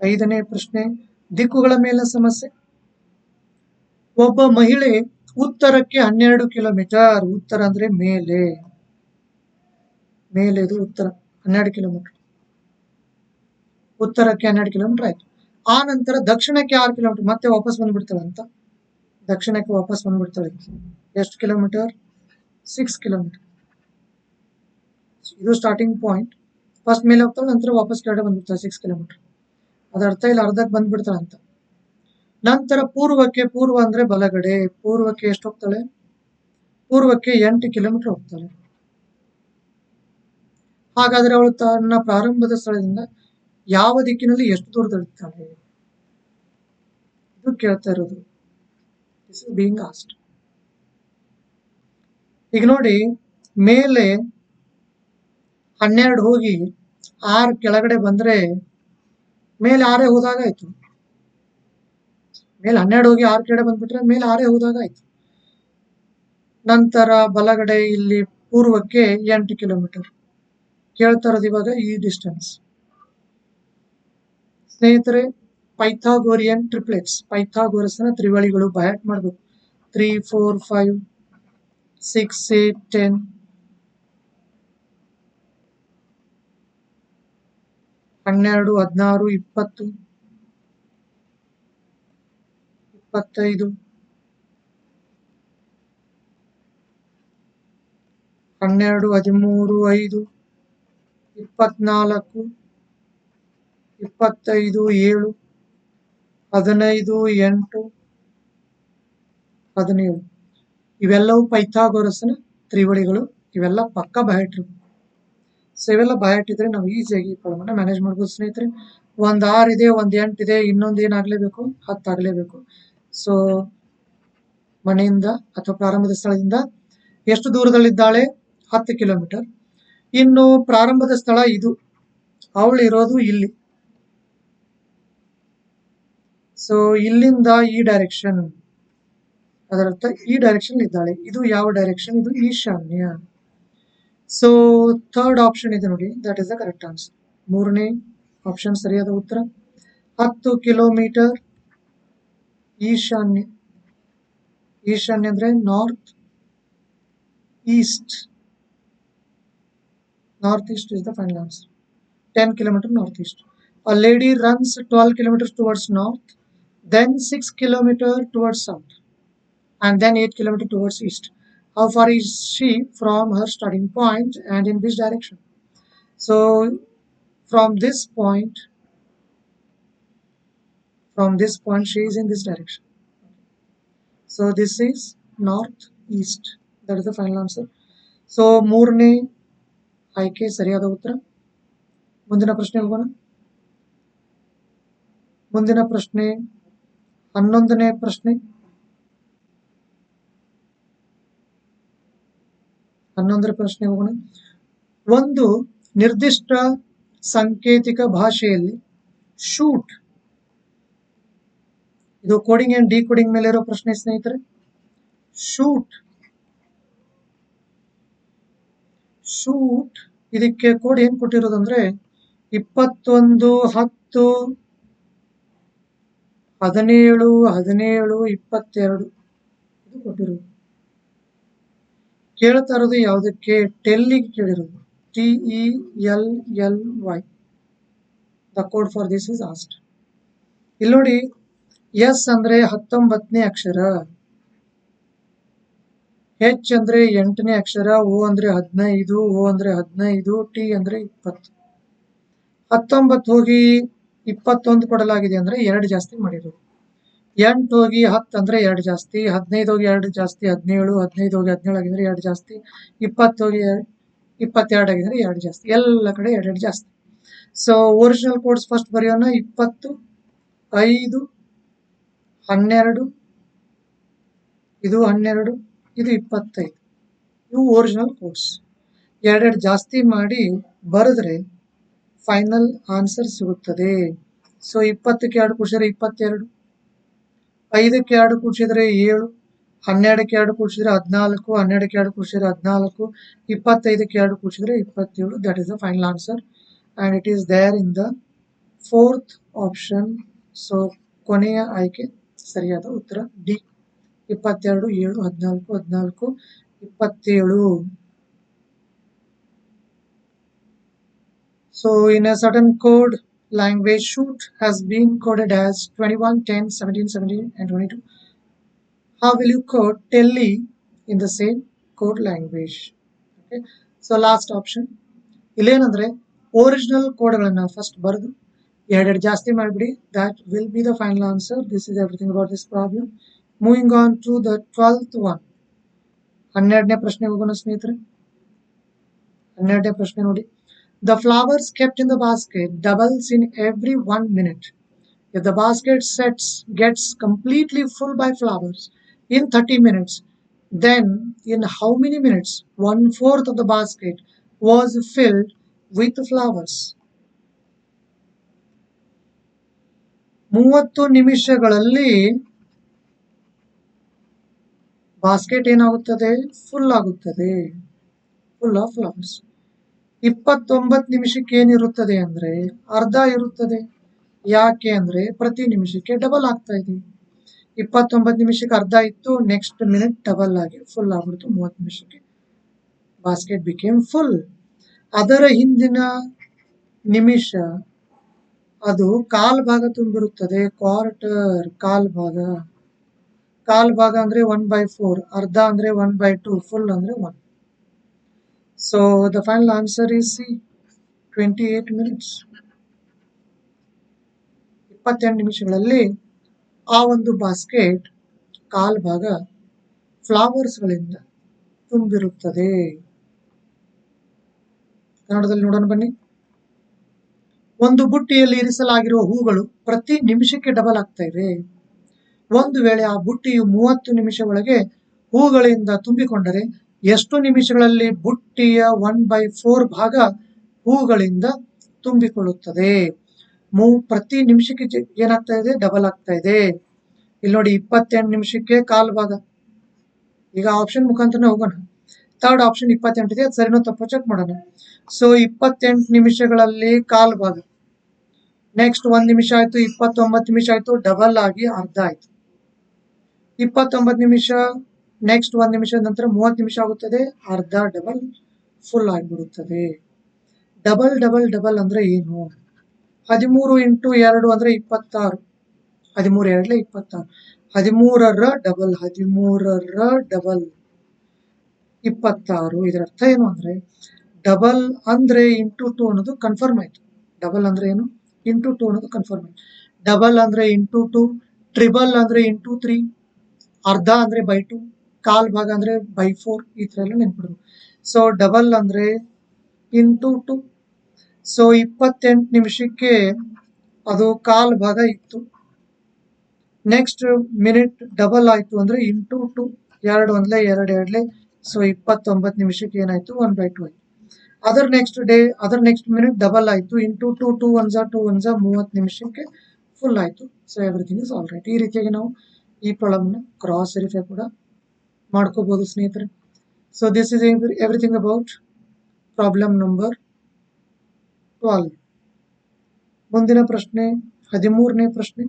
5ನೇ ಪ್ರಶ್ನೆ, ದಿಕ್ಕುಗಳ ಮೇಲಿನ ಸಮಸ್ಯೆ. ಒಬ್ಬ ಮಹಿಳೆ ಉತ್ತರಕ್ಕೆ 12 ಕಿಲೋಮೀಟರ್. ಉತ್ತರ ಅಂದ್ರೆ ಮೇಲೆ, ಮೇಲೆದು ಉತ್ತರ 12 ಕಿಲೋಮೀಟರ್. ಉತ್ತರಕ್ಕೆ 12 ಕಿಲೋಮೀಟರ್ ಆಯ್ತು. ಆ ನಂತರ ದಕ್ಷಿಣಕ್ಕೆ 6 ಕಿಲೋಮೀಟರ್. ಮತ್ತೆ ವಾಪಸ್ ಬಂದ್ಬಿಡ್ತಾಳೆ ಅಂತ. ದಕ್ಷಿಣಕ್ಕೆ ವಾಪಸ್ ಬಂದ್ಬಿಡ್ತಾಳೆ. ಎಷ್ಟು ಕಿಲೋಮೀಟರ್? 6 ಕಿಲೋಮೀಟರ್. ಇದು ಸ್ಟಾರ್ಟಿಂಗ್ ಪಾಯಿಂಟ್. ಫಸ್ಟ್ ಮೇಲೆ ಹೋಗ್ತಾಳೆ, ನಂತರ ವಾಪಸ್ ಕೆಳಗಡೆ ಬಂದ್ಬಿಡ್ತಾಳೆ 6 ಕಿಲೋಮೀಟರ್. ಅದರ್ಥ ಇಲ್ಲಿ ಅರ್ಧಕ್ಕೆ ಬಂದ್ಬಿಡ್ತಾಳೆ ಅಂತ. ನಂತರ ಪೂರ್ವಕ್ಕೆ, ಪೂರ್ವ ಅಂದ್ರೆ ಬಲಗಡೆ, ಪೂರ್ವಕ್ಕೆ ಎಷ್ಟು ಹೋಗ್ತಾಳೆ? ಪೂರ್ವಕ್ಕೆ 8 ಕಿಲೋಮೀಟರ್ ಹೋಗ್ತಾಳೆ. ಹಾಗಾದ್ರೆ ಅವಳು ತನ್ನ ಪ್ರಾರಂಭದ ಸ್ಥಳದಿಂದ ಯಾವ ದಿಕ್ಕಿನಲ್ಲಿ ಎಷ್ಟು ದೂರದಲ್ಲಿರ್ತಾಳೆ? ಇದು ಕೇಳ್ತಾ ಇರೋದು. This is being asked. ಈಗ ನೋಡಿ, ಮೇಲೆ 12 ಹೋಗಿ 6 ಕೆಳಗಡೆ ಬಂದ್ರೆ ಮೇಲೆ 6 ಹೋದಾಗ ಆಯ್ತು. ಮೇಲೆ 12 ಹೋಗಿ 6 ಕಡೆ ಬಂದ್ಬಿಟ್ರೆ ಮೇಲೆ 6 ಹೋದಾಗ ಆಯ್ತು. ನಂತರ ಬಲಗಡೆ ಇಲ್ಲಿ ಪೂರ್ವಕ್ಕೆ 8 ಕಿಲೋಮೀಟರ್. ಕೇಳ್ತಾ ಇರೋದು ಇವಾಗ ಈ ಡಿಸ್ಟೆನ್ಸ್. ಸ್ನೇಹಿತರೆ, ಪೈಥಾಗೋರಿಯನ್ ಟ್ರಿಪ್ಲೆಟ್ಸ್, ಪೈಥಾಗೋರಸ್ನ ತ್ರಿವಳಿಗಳು ಬಯಾಟ್ ಮಾಡಬೇಕು. 3, 4, 5, 6, 8, 10. 12, 16, 20, 25, 12, 13, 5, 24, 25, 7, 15, 8, 17. ಇವೆಲ್ಲವೂ ಪೈಥಾಗೋರಸ್ನ ತ್ರಿವಳಿಗಳು. ಇವೆಲ್ಲ ಪಕ್ಕ ಬಯಾಟ್ ಇರಬೇಕು. ಸೊ ಇವೆಲ್ಲ ಬಯಾಟ್ ಇದ್ರೆ ನಾವು ಈಸಿಯಾಗಿ ಈ ಪ್ರಾಬ್ಲಮ್ನ ಮ್ಯಾನೇಜ್ ಮಾಡ್ಬೋದು ಸ್ನೇಹಿತರೆ. ಒಂದು 6 ಇದೆ, ಒಂದು 8 ಇದೆ, ಇನ್ನೊಂದು ಏನಾಗಲೇಬೇಕು, 10 ಆಗಲೇಬೇಕು. ಸೊ ಮನೆಯಿಂದ ಅಥವಾ ಪ್ರಾರಂಭದ ಸ್ಥಳದಿಂದ ಎಷ್ಟು ದೂರದಲ್ಲಿದ್ದಾಳೆ? 10 ಕಿಲೋಮೀಟರ್. ಇನ್ನು ಪ್ರಾರಂಭದ ಸ್ಥಳ ಇದು, ಅವಳು ಇರೋದು ಇಲ್ಲಿ. ಸೊ ಇಲ್ಲಿಂದ ಈ ಡೈರೆಕ್ಷನ್, ಅದರರ್ಥ ಈ ಡೈರೆಕ್ಷನ್ ಇದ್ದಾಳೆ. ಇದು ಯಾವ ಡೈರೆಕ್ಷನ್? ಇದು ಈಶಾನ್ಯ. ಸೊ ಥರ್ಡ್ ಆಪ್ಷನ್ ಇದೆ ನೋಡಿ, that is the correct answer. 3ನೇ ಆಪ್ಷನ್ ಸರಿಯಾದ ಉತ್ತರ. 10 ಕಿಲೋಮೀಟರ್ ಈಶಾನ್ಯ. ಈಶಾನ್ಯ ಅಂದ್ರೆ north East. North east is the final answer. 10 kilometer northeast. A lady runs 12 kilometers towards north, then 6 kilometers towards south, and then 8 kilometers towards east. How far is she from her starting point and in which direction? So from this point she is in this direction. So this is northeast. That is the final answer. So ಮೂರನೇ ಆಯ್ಕೆ ಸರಿಯಾದ ಉತ್ತರ. ಮುಂದಿನ ಪ್ರಶ್ನೆ ಹೋಗೋಣ. ಮುಂದಿನ ಪ್ರಶ್ನೆ 11ನೇ ಪ್ರಶ್ನೆ. 11ರ ಪ್ರಶ್ನೆ ಹೋಗೋಣ. ಒಂದು ನಿರ್ದಿಷ್ಟ ಸಾಂಕೇತಿಕ ಭಾಷೆಯಲ್ಲಿ ಶೂಟ್, ಇದು ಕೋಡಿಂಗ್ ಅಂಡ್ ಡಿಕೋಡಿಂಗ್ ಮೇಲೆ ಇರೋ ಪ್ರಶ್ನೆ ಸ್ನೇಹಿತರೆ. ಶೂಟ್ ಇದಕ್ಕೆ ಕೋಡ್ ಏನ್ ಕೊಟ್ಟಿರೋದಂದ್ರೆ 21, 10, 17, 17, 22 ಇದು ಕೊಟ್ಟಿರೋದು. ಕೇಳ್ತಾ ಇರೋದು ಯಾವುದಕ್ಕೆ? ಟೆಲ್ಲಿಗೆ ಕೇಳಿರೋದು. TELLY. The code for this is asked. ಇಲ್ಲಿ ನೋಡಿ, ಎಸ್ ಅಂದ್ರೆ 19ನೇ ಅಕ್ಷರ, ಹೆಚ್ ಅಂದ್ರೆ 8ನೇ ಅಕ್ಷರ, ಓ ಅಂದ್ರೆ 15, ಓ ಅಂದ್ರೆ 15, ಟಿ ಅಂದ್ರೆ 20. 19 ಹೋಗಿ 21 ಕೊಡಲಾಗಿದೆ ಅಂದ್ರೆ 2 ಜಾಸ್ತಿ ಮಾಡಿರೋದು. 8 ಹೋಗಿ 10 ಅಂದ್ರೆ 2 ಜಾಸ್ತಿ, 15 ಹೋಗಿ 2 ಜಾಸ್ತಿ, 17, 15 ಹೋಗಿ 17 ಆಗಿದ್ರೆ 2 ಜಾಸ್ತಿ, 20 ಹೋಗಿ 22 ಆಗಿದ್ರೆ 2 ಜಾಸ್ತಿ. ಎಲ್ಲ ಕಡೆ 2 ಜಾಸ್ತಿ. ಸೊ ಒರಿಜಿನಲ್ ಕೋಡ್ಸ್ ಫಸ್ಟ್ ಬರೆಯೋಣ. 20, 5, 12, ಇದು 12, ಇದು 25. ಇವು ಒರಿಜಿನಲ್ ಕೋಡ್ಸ್. 2 ಜಾಸ್ತಿ ಮಾಡಿ ಬರೆದ್ರೆ ಫೈನಲ್ ಆನ್ಸರ್ ಸಿಗುತ್ತದೆ. ಸೊ 20ಕ್ಕೆ 2 ಕೂಡಿಸಿದ್ರೆ 22, 5ಕ್ಕೆ 2 ಕೂಡಿಸಿದ್ರೆ 7, 12ಕ್ಕೆ 2 ಕೂಡಿಸಿದ್ರೆ 14, 12ಕ್ಕೆ 2 ಕೂಡಿಸಿದ್ರೆ 14, 25ಕ್ಕೆ 2 ಕೂಡಿಸಿದ್ರೆ 27. That is the final answer and it is there in the 4th option. So ಕೊನೆಯ ಆಯ್ಕೆ ಸರಿಯಾದ ಉತ್ತರ D. 22, 7, 14, 14, 27. So in a certain code language, shoot has been coded as 21, 10, 17, 17 and 22. How will you code telly in the same code language? Okay. So last option. ಇಲ್ಲೇನಂದ್ರೆ original ಕೋಡ್ಗಳನ್ನ first ಬರೆದು 2 ಜಾಸ್ತಿ ಮಾಡಿಬಿಡಿ. that will be the final answer. This is everything about this problem. Moving on to the 12th one. 12ನೇ ಪ್ರಶ್ನೆ ಹೋಗೋಣ ಸ್ನೇಹಿತರೆ. 12ನೇ ಪ್ರಶ್ನೆ ನೋಡಿ. The flowers kept in the basket doubles in every 1 minute. If the basket gets completely full by flowers in 30 minutes, then in how many minutes 1/4 of the basket was filled with flowers? 30 ನಿಮಿಷಗಳಲ್ಲಿ basket ಏನಾಗುತ್ತದೆ? Full ಆಗುತ್ತದೆ, full of flowers. 29 ನಿಮಿಷಕ್ಕೆ ಏನಿರುತ್ತದೆ ಅಂದ್ರೆ ಅರ್ಧ ಇರುತ್ತದೆ. ಯಾಕೆ ಅಂದ್ರೆ ಪ್ರತಿ ನಿಮಿಷಕ್ಕೆ ಡಬಲ್ ಆಗ್ತಾ ಇದೆ. 29 ನಿಮಿಷಕ್ಕೆ ಅರ್ಧ ಇತ್ತು, ನೆಕ್ಸ್ಟ್ ಮಿನಿಟ್ ಡಬಲ್ ಆಗಿ ಫುಲ್ ಆಗ್ಬಿಡ್ತು. 30 ನಿಮಿಷಕ್ಕೆ ಬಾಸ್ಕೆಟ್ ಬಿಕೇಮ್ ಫುಲ್. ಅದರ ಹಿಂದಿನ ನಿಮಿಷ ಅದು ಕಾಲ್ ಭಾಗ ತುಂಬಿರುತ್ತದೆ. ಕ್ವಾರ್ಟರ್, ಕಾಲ್ ಭಾಗ. ಕಾಲ್ ಭಾಗ ಅಂದ್ರೆ 1/4, ಅರ್ಧ ಅಂದ್ರೆ 1/2, ಫುಲ್ ಅಂದ್ರೆ 1. So the final answer is C, 28 minutes. 28 ನಿಮಿಷಗಳಲ್ಲಿ ಆ ಒಂದು ಬಾಸ್ಕೆಟ್ ಕಾಲ್ ಭಾಗ ಫ್ಲವರ್ಸ್ಗಳಿಂದ ತುಂಬಿರುತ್ತದೆ. ಕನ್ನಡದಲ್ಲಿ ನೋಡೋಣ ಬನ್ನಿ. ಒಂದು ಬುಟ್ಟಿಯಲ್ಲಿ ಇರಿಸಲಾಗಿರುವ ಹೂಗಳು ಪ್ರತಿ ನಿಮಿಷಕ್ಕೆ ಡಬಲ್ ಆಗ್ತಾ ಇದೆ. ಒಂದು ವೇಳೆ ಆ ಬುಟ್ಟಿಯು 30 ನಿಮಿಷ ಒಳಗೆ ಹೂಗಳಿಂದ ತುಂಬಿಕೊಂಡರೆ ಎಷ್ಟು ನಿಮಿಷಗಳಲ್ಲಿ ಬುಟ್ಟಿಯ 1/4 ಭಾಗ ಹೂಗಳಿಂದ ತುಂಬಿಕೊಳ್ಳುತ್ತದೆ? ಪ್ರತಿ ನಿಮಿಷಕ್ಕೆ ಏನಾಗ್ತಾ ಇದೆ? ಡಬಲ್ ಆಗ್ತಾ ಇದೆ. ಇಲ್ಲಿ ನೋಡಿ, 28 ನಿಮಿಷಕ್ಕೆ ಕಾಲ್ ಭಾಗ. ಈಗ ಆಪ್ಷನ್ ಮುಖಾಂತರ ಹೋಗೋಣ. ಥರ್ಡ್ ಆಪ್ಷನ್ 28 ಇದೆ, ಸರಿನೋ ತಪ್ಪು ಚೆಕ್ ಮಾಡೋಣ. ಸೊ 28 ನಿಮಿಷಗಳಲ್ಲಿ ಕಾಲ್ ಭಾಗ, ನೆಕ್ಸ್ಟ್ 1 ನಿಮಿಷ ಆಯ್ತು, 29 ನಿಮಿಷ ಆಯ್ತು, ಡಬಲ್ ಆಗಿ ಅರ್ಧ ಆಯ್ತು. 29 ನಿಮಿಷ, ನೆಕ್ಸ್ಟ್ 1 ನಿಮಿಷ ನಂತರ 30 ನಿಮಿಷ ಆಗುತ್ತದೆ, ಅರ್ಧ ಡಬಲ್ ಫುಲ್ ಆಗಿಬಿಡುತ್ತದೆ. ಡಬಲ್ ಡಬಲ್ ಡಬಲ್ ಅಂದ್ರೆ ಏನು? 13 × 2 ಅಂದ್ರೆ 26. 13 2 26. 13ರ ಡಬಲ್, 13ರ ಡಬಲ್ 26. ಇದರ ಅರ್ಥ ಏನು ಅಂದ್ರೆ ಡಬಲ್ ಅಂದ್ರೆ ಇಂಟು 2 ಅನ್ನೋದು ಕನ್ಫರ್ಮ್ ಆಯ್ತು. ಡಬಲ್ ಅಂದ್ರೆ ಏನು? ಇಂಟು 2 ಅನ್ನೋದು ಕನ್ಫರ್ಮ್ ಆಯ್ತು. ಡಬಲ್ ಅಂದ್ರೆ ಇಂಟು 2, ಟ್ರಿಬಲ್ ಅಂದ್ರೆ ಇಂಟು 3, ಅರ್ಧ ಅಂದ್ರೆ ಬೈ 2, ಕಾಲ್ ಭಾಗ ಅಂದ್ರೆ ಬೈ 4. ಈ ತರ ಎಲ್ಲ ನೆನ್ಪಿಡ್ಬೇಕು. ಸೊ ಡಬಲ್ ಅಂದ್ರೆ ಇಂಟು 2. ಸೊ 28 ನಿಮಿಷಕ್ಕೆ ಅದು ಕಾಲ್ ಭಾಗ ಇತ್ತು. ನೆಕ್ಸ್ಟ್ ಮಿನಿಟ್ ಡಬಲ್ ಆಯ್ತು ಅಂದ್ರೆ ಇಂಟು 2, 2 ಒಂದ್ಲೆ 2 2ಲೆ. ಸೊ 29 ನಿಮಿಷಕ್ಕೆ ಏನಾಯ್ತು? 1/2 ಆಯ್ತು. ಅದರ್ ನೆಕ್ಸ್ಟ್ ಮಿನಿಟ್ ಡಬಲ್ ಆಯ್ತು, ಇಂಟು 2, 2 1 2 1 30 ನಿಮಿಷಕ್ಕೆ ಫುಲ್ ಆಯ್ತು. So everything is all right. ಈ ರೀತಿಯಾಗಿ ನಾವು ಈ ಪ್ರಾಬ್ಲಮ್ ನ ಕ್ರಾಸ್ ವೆರಿಫೈ ಕೂಡ ಮಾಡ್ಕೋಬಹುದು ಸ್ನೇಹಿತರೆ. So this is everything about problem number 12. ಮುಂದಿನ ಪ್ರಶ್ನೆ 13ನೇ ಪ್ರಶ್ನೆ.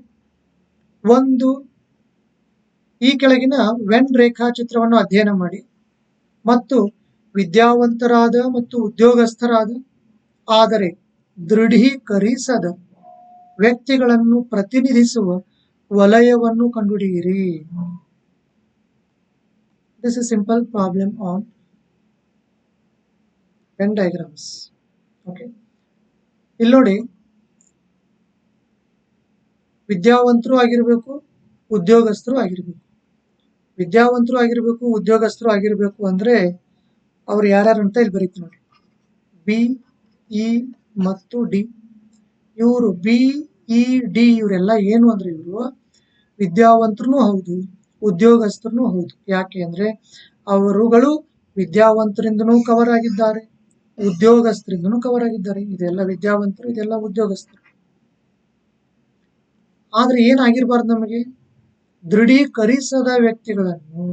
ಈ ಕೆಳಗಿನ ವೆನ್ ರೇಖಾಚಿತ್ರವನ್ನು ಅಧ್ಯಯನ ಮಾಡಿ ಮತ್ತು ವಿದ್ಯಾವಂತರಾದ ಮತ್ತು ಉದ್ಯೋಗಸ್ಥರಾದ ಆದರೆ ದೃಢೀಕರಿಸದ ವ್ಯಕ್ತಿಗಳನ್ನು ಪ್ರತಿನಿಧಿಸುವ ವಲಯವನ್ನು ಕಂಡುಹಿಡಿಯಿರಿ. This is simple problem on when diagrams. Okay, ಇಲ್ಲಿ ನೋಡಿ, ವಿದ್ಯಾವಂತರು ಆಗಿರ್ಬೇಕು, ಉದ್ಯೋಗಸ್ಥರು ಆಗಿರ್ಬೇಕು. ವಿದ್ಯಾವಂತರು ಆಗಿರ್ಬೇಕು, ಉದ್ಯೋಗಸ್ಥರು ಆಗಿರ್ಬೇಕು ಅಂದ್ರೆ ಅವ್ರು ಯಾರ್ಯಾರು ಅಂತ ಇಲ್ಲಿ ಬರೀತು ನೋಡಿ. ಬಿ, ಇ ಮತ್ತು ಡಿ. ಇವರು ಬಿ, ಇ, ಡಿ ಇವರೆಲ್ಲ ಏನು ಅಂದ್ರೆ ಇವರು ವಿದ್ಯಾವಂತರು ಹೌದು, ಉದ್ಯೋಗಸ್ಥರು ಹೌದು. ಯಾಕೆ ಅಂದ್ರೆ ಅವರುಗಳು ವಿದ್ಯಾವಂತರಿಂದನೂ ಕವರ್ ಆಗಿದ್ದಾರೆ, ಉದ್ಯೋಗಸ್ಥರಿಂದನೂ ಕವರ್ ಆಗಿದ್ದಾರೆ. ಇದೆಲ್ಲ ವಿದ್ಯಾವಂತರು, ಇದೆಲ್ಲ ಉದ್ಯೋಗಸ್ಥರು. ಆದ್ರೆ ಏನಾಗಿರ್ಬಾರ್ದು ನಮಗೆ? ದೃಢೀಕರಿಸದ ವ್ಯಕ್ತಿಗಳನ್ನು.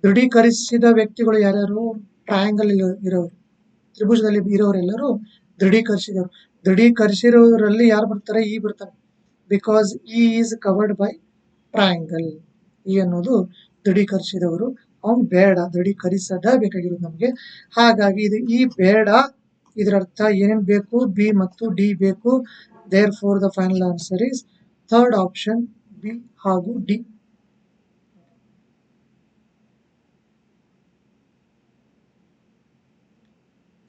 ದೃಢೀಕರಿಸಿದ ವ್ಯಕ್ತಿಗಳು ಯಾರ್ಯಾರು? ಟ್ರಯಾಂಗಲ್ ಇರೋರು, ತ್ರಿಭುಜದಲ್ಲಿ ಇರೋರೆಲ್ಲರೂ ದೃಢೀಕರಿಸಿದವರು. ದೃಢೀಕರಿಸಿರೋರಲ್ಲಿ ಯಾರು ಬರ್ತಾರೆ? ಇ ಬರ್ತಾರೆ. Because E is covered by triangle. E ಅನ್ನೋದು ದೃಢೀಕರಿಸಿದವರು. ಅವನು ಬೇಡ, ದೃಢೀಕರಿಸದ ಬೇಕಾಗಿರೋದು ನಮಗೆ. ಹಾಗಾಗಿ ಇದು ಇ ಬೇಡ. ಇದರ ಅರ್ಥ ಏನೇನು ಬೇಕು? ಬಿ ಮತ್ತು ಡಿ ಬೇಕು. Therefore the final answer is third option, B ಹಾಗೂ D.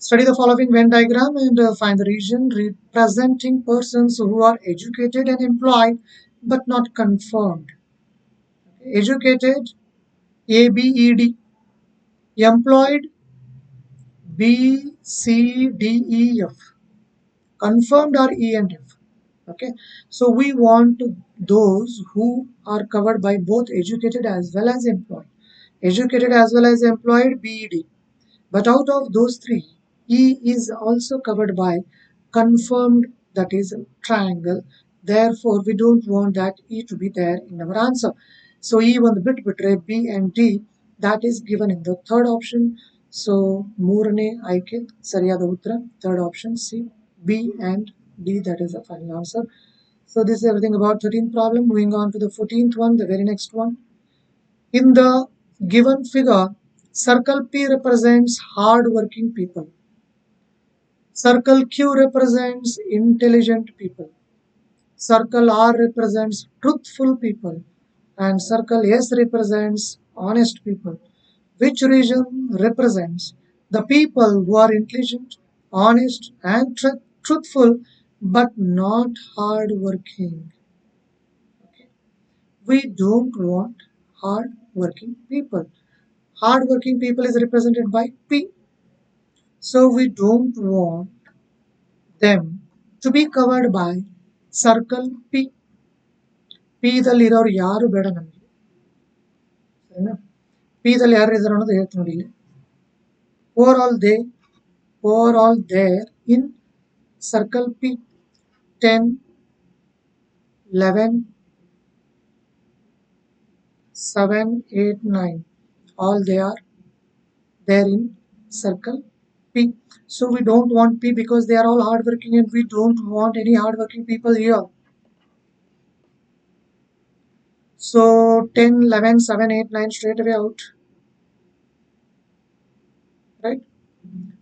Study the following Venn diagram and find the region representing persons who are educated and employed but not confirmed. Educated, A, B, E, D. Employed, B, C, D, E, F. Confirmed are E and F. Okay, so we want those who are covered by both educated as well as employed. Educated as well as employed, B, E, D. But out of those three, E is also covered by confirmed, that is triangle. Therefore, we don't want that E to be there in our answer. So E ಒಂದು ಬಿಟ್ಬಿಟ್ರೆ B and D that is given in the third option. So ಮೂರನೇ ಆಯ್ಕೆ ಸರಿಯಾದ ಉತ್ತರ third option C, B and D, that is the final answer. So this is everything about 13th problem. Moving on to the 14th one, the very next one. In the given figure, circle P represents hard working people. Circle Q represents intelligent people. Circle R represents truthful people, and circle S represents honest people. Which region represents the people who are intelligent, honest, and truthful, but not hard-working? Okay. We don't want hard-working people. Hard-working people is represented by P. So we don't want them to be covered by circle P. P ದಲ್ಲಿ ಇರೋರು ಯಾರು ಬೇಡ ನಮಗೆ, ಸರಿನಾ? P ದಲ್ಲಿ ಯಾರು ಇದ್ದಾರೆ ಅನ್ನೋದು ಹೇಳ್ತೀನಿ ನೋಡಿ ಇಲ್ಲಿ. Overall there in circle P, 10, 11, 7, 8, 9, all they are there in circle P. So we don't want P because they are all hardworking, and we don't want any hardworking people here. So 10, 11, 7, 8, 9 straight away out, right?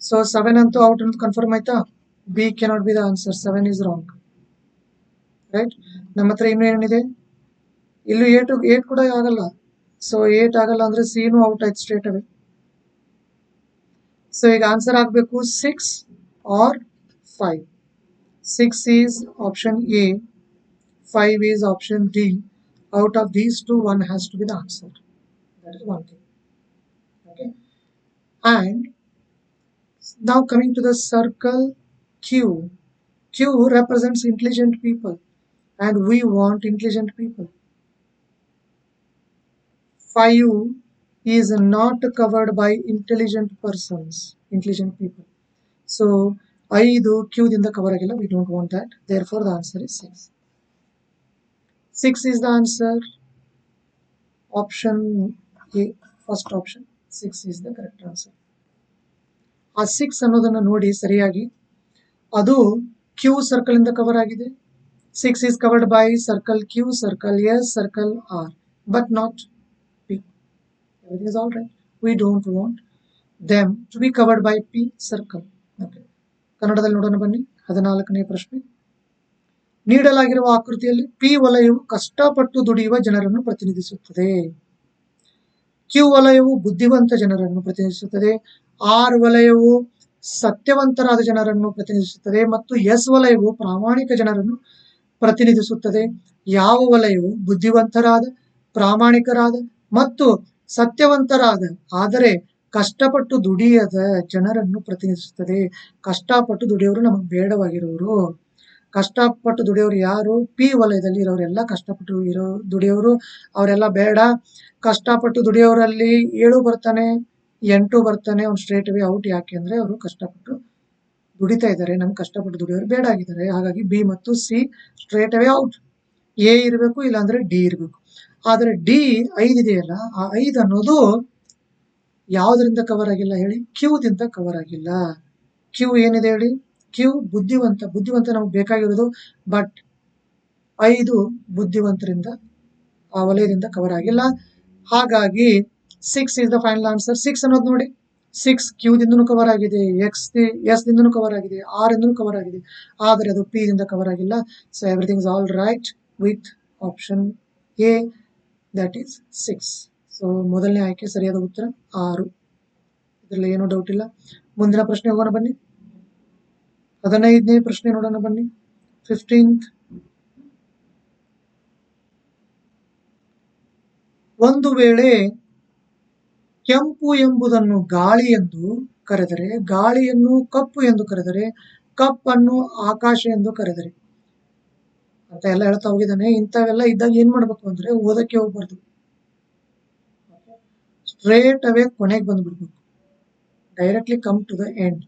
So 7 ಅಂತೂ out ಅಂತ confirm ಆಯ್ತಾ? B cannot be the answer. 7 is wrong, right? ನಮ್ಮ ಹತ್ರ ಇನ್ನೂ ಏನಿದೆ, ಇಲ್ಲೂ 8 ಕೂಡ ಆಗಲ್ಲ. ಸೊ 8 ಆಗಲ್ಲ ಅಂದ್ರೆ C ನೂ ಔಟ್ ಆಯ್ತು ಸ್ಟ್ರೇಟ್ ಅವೇ. ಸೊ ಈಗ ಆನ್ಸರ್ ಆಗಬೇಕು 6 or 5. 6 is option A, 5 is option D. Out of these two, one has to be the answer. That is one thing. Okay. And now coming to the circle Q. Q represents intelligent people, and we want intelligent people. 5 is not covered by intelligent persons, intelligent people. So 5 Q ದಿಂದ cover ಆಗಿಲ್ಲ. We don't want that. Therefore the answer is 6. 6 is the answer. Option A, first option, 6 is the correct answer. ಆ 6 ಅನ್ನೋದನ್ನ ನೋಡಿ ಸರಿಯಾಗಿ, ಅದು Q circle ಇಂದ cover ಆಗಿದೆ. 6 is covered by circle Q, circle S, circle R, but not P. Everything is all right. We don't want them to be covered by P circle. Okay. ಕನ್ನಡದಲ್ಲಿ ನೋಡೋಣ ಬನ್ನಿ. 14ನೇ ಪ್ರಶ್ನೆ. ನೀಡಲಾಗಿರುವ ಆಕೃತಿಯಲ್ಲಿ P ವಲಯವು ಕಷ್ಟಪಟ್ಟು ದುಡಿಯುವ ಜನರನ್ನು ಪ್ರತಿನಿಧಿಸುತ್ತದೆ. Q ವಲಯವು ಬುದ್ಧಿವಂತ ಜನರನ್ನು ಪ್ರತಿನಿಧಿಸುತ್ತದೆ. R ವಲಯವು ಸತ್ಯವಂತರಾದ ಜನರನ್ನು ಪ್ರತಿನಿಧಿಸುತ್ತದೆ ಮತ್ತು S ವಲಯವು ಪ್ರಾಮಾಣಿಕ ಜನರನ್ನು ಪ್ರತಿನಿಧಿಸುತ್ತದೆ. ಯಾವ ವಲಯವು ಬುದ್ಧಿವಂತರಾದ, ಪ್ರಾಮಾಣಿಕರಾದ ಮತ್ತು ಸತ್ಯವಂತರಾದ ಆದರೆ ಕಷ್ಟಪಟ್ಟು ದುಡಿಯದ ಜನರನ್ನು ಪ್ರತಿನಿಧಿಸುತ್ತದೆ? ಕಷ್ಟಪಟ್ಟು ದುಡಿಯೋರು ನಮಗೆ ಬೇಡವಾಗಿರೋರು. ಕಷ್ಟಪಟ್ಟು ದುಡಿಯೋರು ಯಾರು? P ವಲಯದಲ್ಲಿ ಇರೋರೆಲ್ಲ ಕಷ್ಟಪಟ್ಟು ದುಡಿಯೋರು, ಅವರೆಲ್ಲ ಬೇಡ. ಕಷ್ಟಪಟ್ಟು ದುಡಿಯೋರಲ್ಲಿ 7 ಬರ್ತಾನೆ, 8 ಬರ್ತಾನೆ, ಅವ್ನು ಸ್ಟ್ರೇಟ್ ಅವೇ ಔಟ್. ಯಾಕೆ ಅಂದ್ರೆ ಅವರು ಕಷ್ಟಪಟ್ಟು ದುಡಿತಾ ಇದ್ದಾರೆ, ನಮ್ಗೆ ಕಷ್ಟಪಟ್ಟು ದುಡಿಯೋರು ಬೇಡ ಆಗಿದ್ದಾರೆ. ಹಾಗಾಗಿ B ಮತ್ತು C straight away out. A ಇರಬೇಕು, ಇಲ್ಲಾಂದ್ರೆ D ಇರಬೇಕು. ಆದ್ರೆ D 5 ಇದೆಯಲ್ಲ, ಆ 5 ಅನ್ನೋದು ಯಾವುದರಿಂದ ಕವರ್ ಆಗಿಲ್ಲ ಹೇಳಿ? Q ದಿಂದ ಕವರ್ ಆಗಿಲ್ಲ. Q ಏನಿದೆ ಹೇಳಿ? Q ಬುದ್ಧಿವಂತ ನಮ್ಗೆ ಬೇಕಾಗಿರೋದು. ಬಟ್ 5 ಬುದ್ಧಿವಂತರಿಂದ ಆ ವಲಯದಿಂದ ಕವರ್ ಆಗಿಲ್ಲ. ಹಾಗಾಗಿ 6 is the final answer. 6 ಅನ್ನೋದು ನೋಡಿ, 6 Q ದಿಂದನೂ ಕವರ್ ಆಗಿದೆ, S ದಿಂದನೂ ಕವರ್ ಆಗಿದೆ, R ಇಂದನೂ ಕವರ್ ಆಗಿದೆ, ಆದರೆ ಅದು P ದಿಂದ ಕವರ್ ಆಗಿಲ್ಲ. So everything is all right with option A, that is 6. So ಮೊದಲನೇ ಆಯ್ಕೆ ಸರಿಯಾದ ಉತ್ತರ 6. ಇದರಲ್ಲಿ ಏನೂ ಡೌಟ್ ಇಲ್ಲ. ಮುಂದಿನ ಪ್ರಶ್ನೆ ಹೋಗೋಣ ಬನ್ನಿ. 15ನೇ ಪ್ರಶ್ನೆ ನೋಡೋಣ ಬನ್ನಿ. 15th. ಒಂದು ವೇಳೆ ಕೆಂಪು ಎಂಬುದನ್ನು ಗಾಳಿ ಎಂದು ಕರೆದರೆ, ಗಾಳಿಯನ್ನು ಕಪ್ಪು ಎಂದು ಕರೆದರೆ, ಕಪ್ಪನ್ನು ಆಕಾಶ ಎಂದು ಕರೆದರೆ ಅಂತ ಎಲ್ಲ ಹೇಳ್ತಾ ಹೋಗಿದ್ದಾನೆ. ಇಂಥವೆಲ್ಲ ಇದ್ದಾಗ ಏನ್ ಮಾಡ್ಬೇಕು ಅಂದ್ರೆ ಓದಕ್ಕೆ ಹೋಗ್ಬಾರ್ದು, ಸ್ಟ್ರೇಟ್ ಅವೇ ಕೊನೆಗೆ ಬಂದ್ಬಿಡ್ಬೇಕು. Directly come to the end.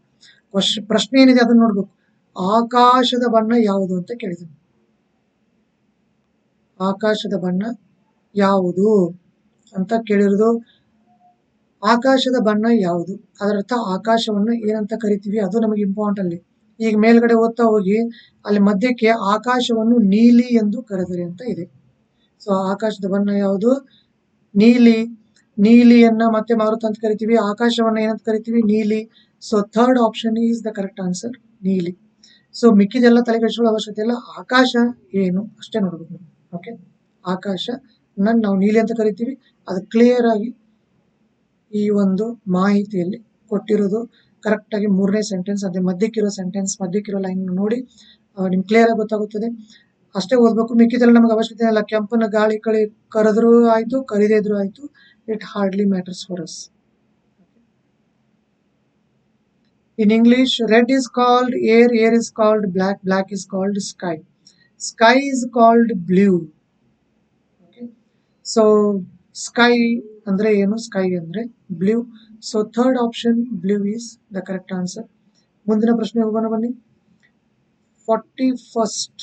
ಪ್ರಶ್ನೆ ಏನಿದೆ ಅದನ್ನ ನೋಡ್ಬೇಕು. ಆಕಾಶದ ಬಣ್ಣ ಯಾವುದು ಅಂತ ಕೇಳಿದನು. ಆಕಾಶದ ಬಣ್ಣ ಯಾವುದು ಅಂತ ಕೇಳಿರೋದು. ಆಕಾಶದ ಬಣ್ಣ ಯಾವುದು, ಅದರರ್ಥ ಆಕಾಶವನ್ನು ಏನಂತ ಕರಿತೀವಿ ಅದು ನಮಗೆ ಇಂಪಾರ್ಟೆಂಟ್ ಅಲ್ಲಿ. ಈಗ ಮೇಲ್ಗಡೆ ಓದ್ತಾ ಹೋಗಿ ಅಲ್ಲಿ ಮಧ್ಯಕ್ಕೆ ಆಕಾಶವನ್ನು ನೀಲಿ ಎಂದು ಕರೆದರೆ ಅಂತ ಇದೆ. ಸೊ ಆಕಾಶದ ಬಣ್ಣ ಯಾವುದು? ನೀಲಿ. ನೀಲಿಯನ್ನ ಮತ್ತೆ ಮಾರುತ ಅಂತ ಕರಿತೀವಿ, ಆಕಾಶವನ್ನ ಏನಂತ ಕರಿತೀವಿ? ನೀಲಿ. So third option is the correct answer, ನೀಲಿ. ಸೊ ಮಿಕ್ಕಿದೆಲ್ಲ ತಲೆಕೆಡಿಸಿಕೊಳ್ಳೋ ಅವಶ್ಯಕತೆ ಇಲ್ಲ, ಆಕಾಶ ಏನು ಅಷ್ಟೇ ನೋಡ್ಬೇಕು. ಓಕೆ, ಆಕಾಶ ನಾವು ನೀಲಿ ಅಂತ ಕರಿತೀವಿ, ಅದು ಕ್ಲಿಯರ್ ಆಗಿ ಈ ಒಂದು ಮಾಹಿತಿಯಲ್ಲಿ ಕೊಟ್ಟಿರೋದು. ಕರೆಕ್ಟ್ ಆಗಿ 3ನೇ ಸೆಂಟೆನ್ಸ್, ಅದೇ ಮಧ್ಯಕ್ಕಿರೋ ಸೆಂಟೆನ್ಸ್, ಮಧ್ಯಕ್ಕಿರೋ ಲೈನ್ ನೋಡಿ ನಿಮ್ಗೆ ಕ್ಲಿಯರ್ ಆಗಿ ಗೊತ್ತಾಗುತ್ತದೆ. ಅಷ್ಟೇ ಓದ್ಬೇಕು, ಮಿಕ್ಕಿದೆಲ್ಲ ನಮಗೆ ಅವಶ್ಯಕತೆ ಇಲ್ಲ. ಕೆಂಪನ ಗಾಳಿ ಕರೆದ್ರೂ ಆಯ್ತು, ಕರಿದೇ ಇದ್ರೂ ಆಯ್ತು, it hardly matters for us. In English, red is called air, air is called black, black is called sky, sky is called blue. Okay, so sky andre ಏನು? Sky ಅಂದ್ರೆ blue. So third option, blue is the correct answer. ಮುಂದಿನ ಪ್ರಶ್ನೆ ಹೋಗೋಣ ಬನ್ನಿ. 41st.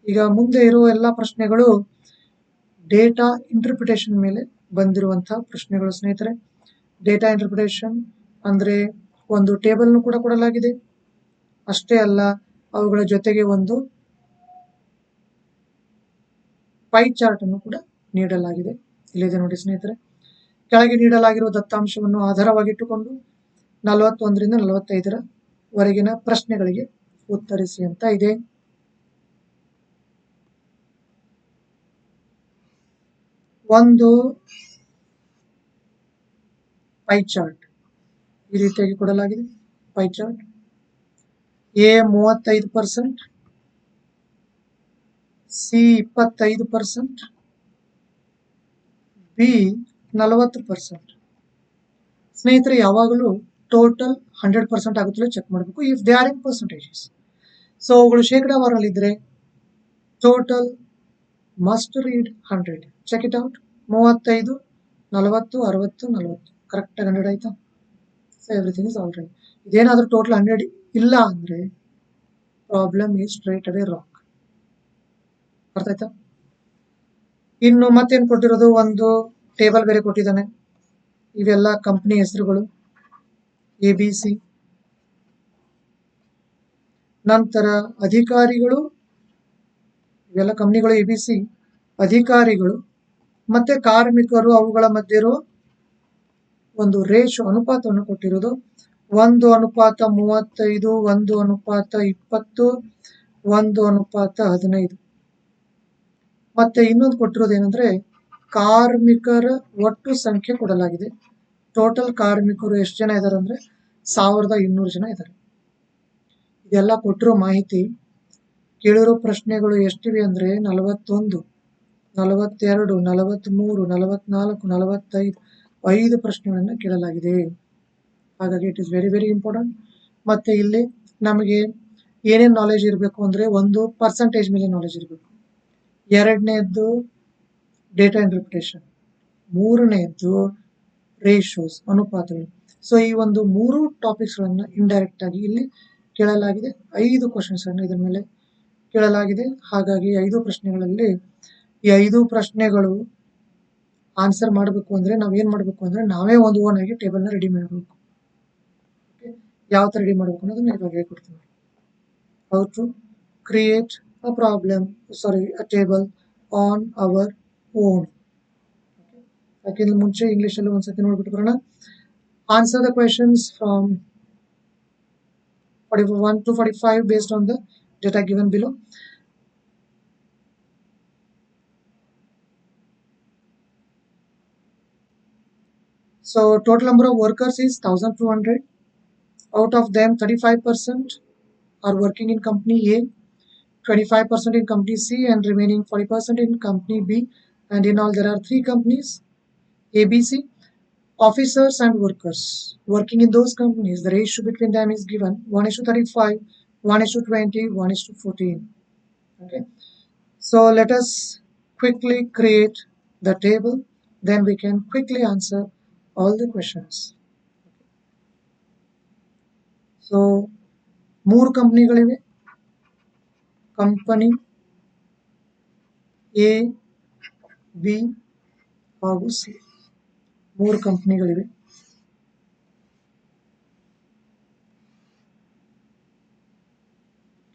ಈಗ ಮುಂದೆ ಇರುವ ಎಲ್ಲ ಪ್ರಶ್ನೆಗಳು ಡೇಟಾ ಇಂಟರ್ಪ್ರಿಟೇಷನ್ ಮೇಲೆ ಬಂದಿರುವಂತಹ ಪ್ರಶ್ನೆಗಳು ಸ್ನೇಹಿತರೆ. ಡೇಟಾ ಇಂಟರ್ಪ್ರಿಟೇಷನ್ ಅಂದ್ರೆ ಒಂದು ಟೇಬಲ್ ಕೂಡ ಕೊಡಲಾಗಿದೆ, ಅಷ್ಟೇ ಅಲ್ಲ ಅವುಗಳ ಜೊತೆಗೆ ಒಂದು ಪೈ ಚಾರ್ಟ್ ಅನ್ನು ಕೂಡ ನೀಡಲಾಗಿದೆ. ಇಲ್ಲಿದೆ ನೋಡಿ ಸ್ನೇಹಿತರೆ. ಕೆಳಗೆ ನೀಡಲಾಗಿರುವ ದತ್ತಾಂಶವನ್ನು ಆಧಾರವಾಗಿಟ್ಟುಕೊಂಡು 41ರಿಂದ 45ರವರೆಗಿನ ಪ್ರಶ್ನೆಗಳಿಗೆ ಉತ್ತರಿಸಿ ಅಂತ ಇದೆ. ಒಂದು ಪೈ ಚಾರ್ಟ್ ಈ ರೀತಿಯಾಗಿ ಕೊಡಲಾಗಿದೆ. Pie chart A 35%, C 25%, B 40%. ಸ್ನೇಹಿತರೆ, ಯಾವಾಗಲೂ ಟೋಟಲ್ 100% ಆಗುತ್ತಲೇ ಚೆಕ್ ಮಾಡಬೇಕು if they are in percentages. So ಅವುಗಳು ಶೇಕಡಾವಾರಲ್ಲಿದ್ದರೆ total must read 100. Check it out. 35, 40, 60, 40 correct ಆಗಿ 100 ಆಯ್ತಾ? So everything is all right. ಇದೇನಾದ್ರೂ ಟೋಟಲ್ 100 ಇಲ್ಲ ಅಂದ್ರೆ problem is straight away wrong. ಅರ್ಥ ಆಯ್ತಾ? ಇನ್ನು ಮತ್ತೇನು ಕೊಟ್ಟಿರೋದು? ಒಂದು ಟೇಬಲ್ ಬೇರೆ ಕೊಟ್ಟಿದ್ದಾನೆ. ಇವೆಲ್ಲ ಕಂಪ್ನಿ ಹೆಸರುಗಳು ABC. ನಂತರ ಅಧಿಕಾರಿಗಳು, ಇವೆಲ್ಲ ಕಂಪ್ನಿಗಳು ABC. ಅಧಿಕಾರಿಗಳು ಮತ್ತೆ ಕಾರ್ಮಿಕರು, ಅವುಗಳ ಮಧ್ಯೆ ಇರೋ ಒಂದು ರೇಷೋ ಅನುಪಾತವನ್ನು ಕೊಟ್ಟಿರೋದು 1:35, 1:20, 1:15. ಮತ್ತೆ ಇನ್ನೊಂದು ಕೊಟ್ಟಿರೋದು ಏನಂದ್ರೆ ಕಾರ್ಮಿಕರ ಒಟ್ಟು ಸಂಖ್ಯೆ ಕೊಡಲಾಗಿದೆ. ಟೋಟಲ್ ಕಾರ್ಮಿಕರು ಎಷ್ಟು ಜನ ಇದ್ದಾರೆ ಅಂದ್ರೆ 1200 ಜನ ಇದ್ದಾರೆ. ಇದೆಲ್ಲ ಕೊಟ್ಟಿರೋ ಮಾಹಿತಿ. ಕೇಳಿರೋ ಪ್ರಶ್ನೆಗಳು ಎಷ್ಟಿವೆ ಅಂದ್ರೆ 41, 42, 43, 44, 45 5 ಪ್ರಶ್ನೆಗಳನ್ನ ಕೇಳಲಾಗಿದೆ. ಹಾಗಾಗಿ it is very very important. ಮತ್ತೆ ಇಲ್ಲಿ ನಮಗೆ ಏನೇನು ನಾಲೆಜ್ ಇರಬೇಕು ಅಂದ್ರೆ, ಒಂದು ಪರ್ಸೆಂಟೇಜ್ ಮೇಲೆ ನಾಲೆಜ್ ಇರಬೇಕು, ಎರಡನೇದ್ದು ಡೇಟಾ ಇಂಟರ್ಪ್ರಿಟೇಷನ್, ಮೂರನೇದ್ದು ರೇಷೋಸ್ ಅನುಪಾತಗಳು. ಸೊ ಈ ಒಂದು 3 ಟಾಪಿಕ್ಸ್ಗಳನ್ನ ಇಂಡೈರೆಕ್ಟ್ ಆಗಿ ಇಲ್ಲಿ ಕೇಳಲಾಗಿದೆ. 5 ಕ್ವಶನ್ಸ್ ಅನ್ನು ಇದರ ಮೇಲೆ ಕೇಳಲಾಗಿದೆ. ಹಾಗಾಗಿ 5 ಪ್ರಶ್ನೆಗಳಲ್ಲಿ ಈ 5 ಪ್ರಶ್ನೆಗಳು ಆನ್ಸರ್ ಮಾಡಬೇಕು ಅಂದ್ರೆ ನಾವೇನ್ ಮಾಡಬೇಕು ಅಂದ್ರೆ ನಾವೇ ಒಂದು ಓನ್ ಆಗಿ ಟೇಬಲ್ನ ರೆಡಿ ಮಾಡಬೇಕು. ಯಾವ ತರ ರೆಡಿ ಮಾಡಬೇಕು ಅನ್ನೋದನ್ನ ಇವಾಗ ಹೇಳ್ಕೊಡ್ತೀನಿ. How to create a table on our own. ಯಾಕೆಂದ್ರೆ ಮುಂಚೆ ಇಂಗ್ಲಿಷ್ ಅಲ್ಲಿ ಒಂದ್ಸತಿ ನೋಡ್ಬಿಟ್ಟು ಬರೋಣ. Answer the questions from 41 to 45 based on the data given below. So total number of workers is 1200. Out of them 35% are working in company A, 25% in company C, and remaining 40% in company B. And in all there are 3 companies ABC. Officers and workers working in those companies, the ratio between them is given 1:35, 1:20, 1:14. Okay, so let us quickly create the table, then we can quickly answer all the questions. So 3 ಕಂಪನಿಗಳಿವೆ. Company A, B ಹಾಗೂ C 3 ಕಂಪನಿಗಳಿವೆ.